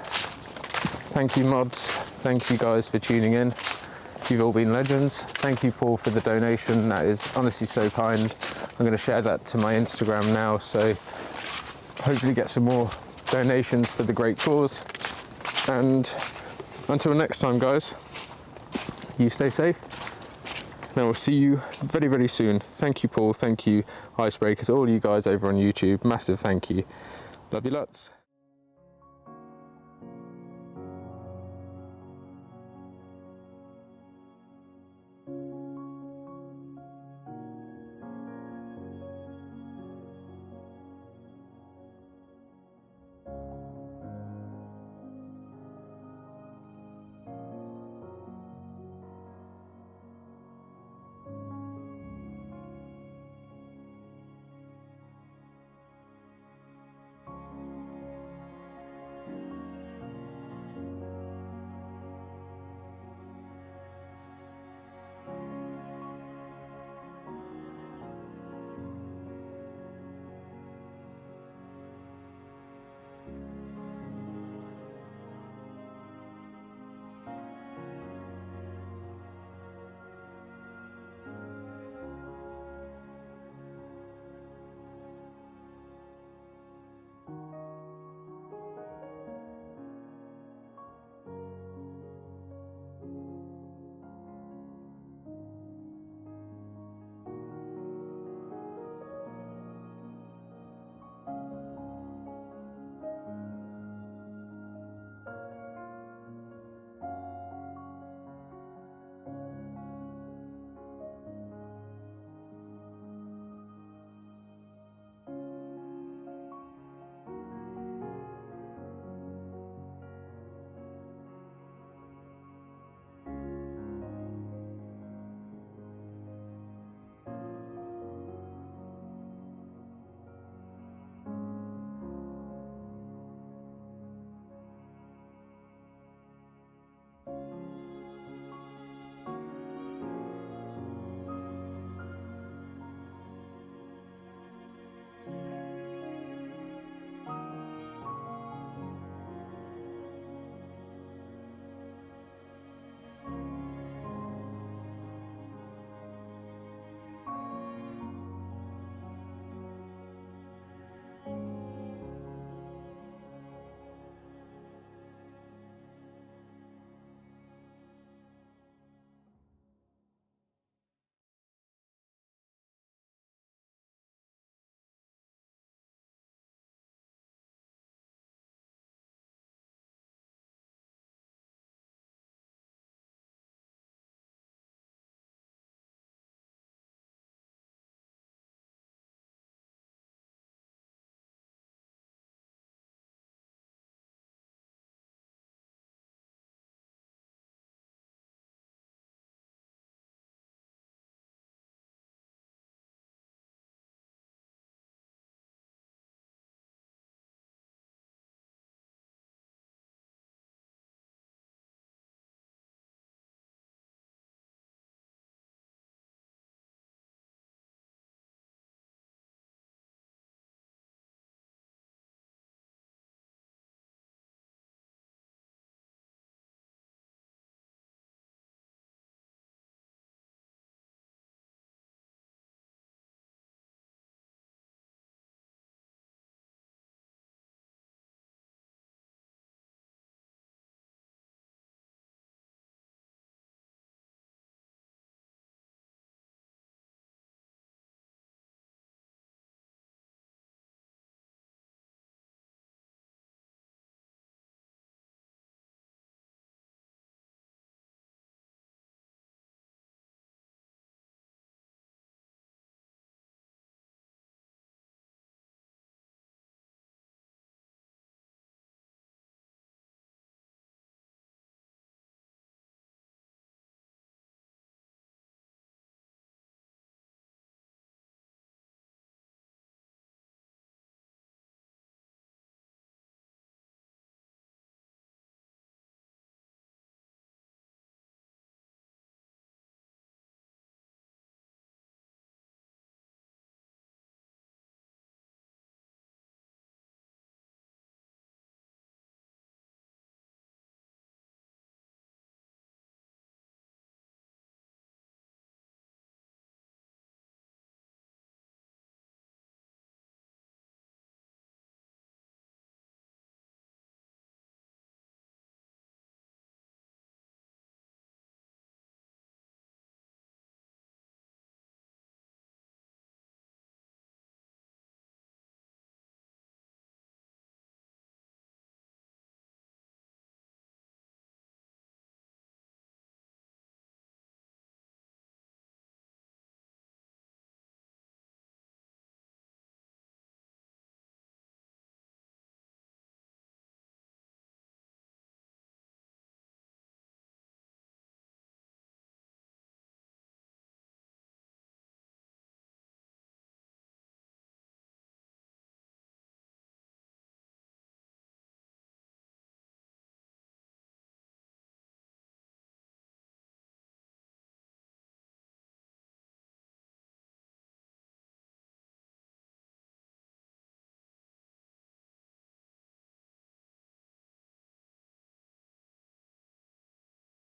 Thank you, mods. Thank you guys for tuning in. You've all been legends. Thank you, Paul, for the donation. That is honestly so kind. I'm going to share that to my Instagram now, so hopefully get some more donations for the great cause. And until next time, guys, you stay safe. And I will see you very, very soon. Thank you, Paul. Thank you, Icebreakers, all you guys over on YouTube. Massive thank you. Love you lots.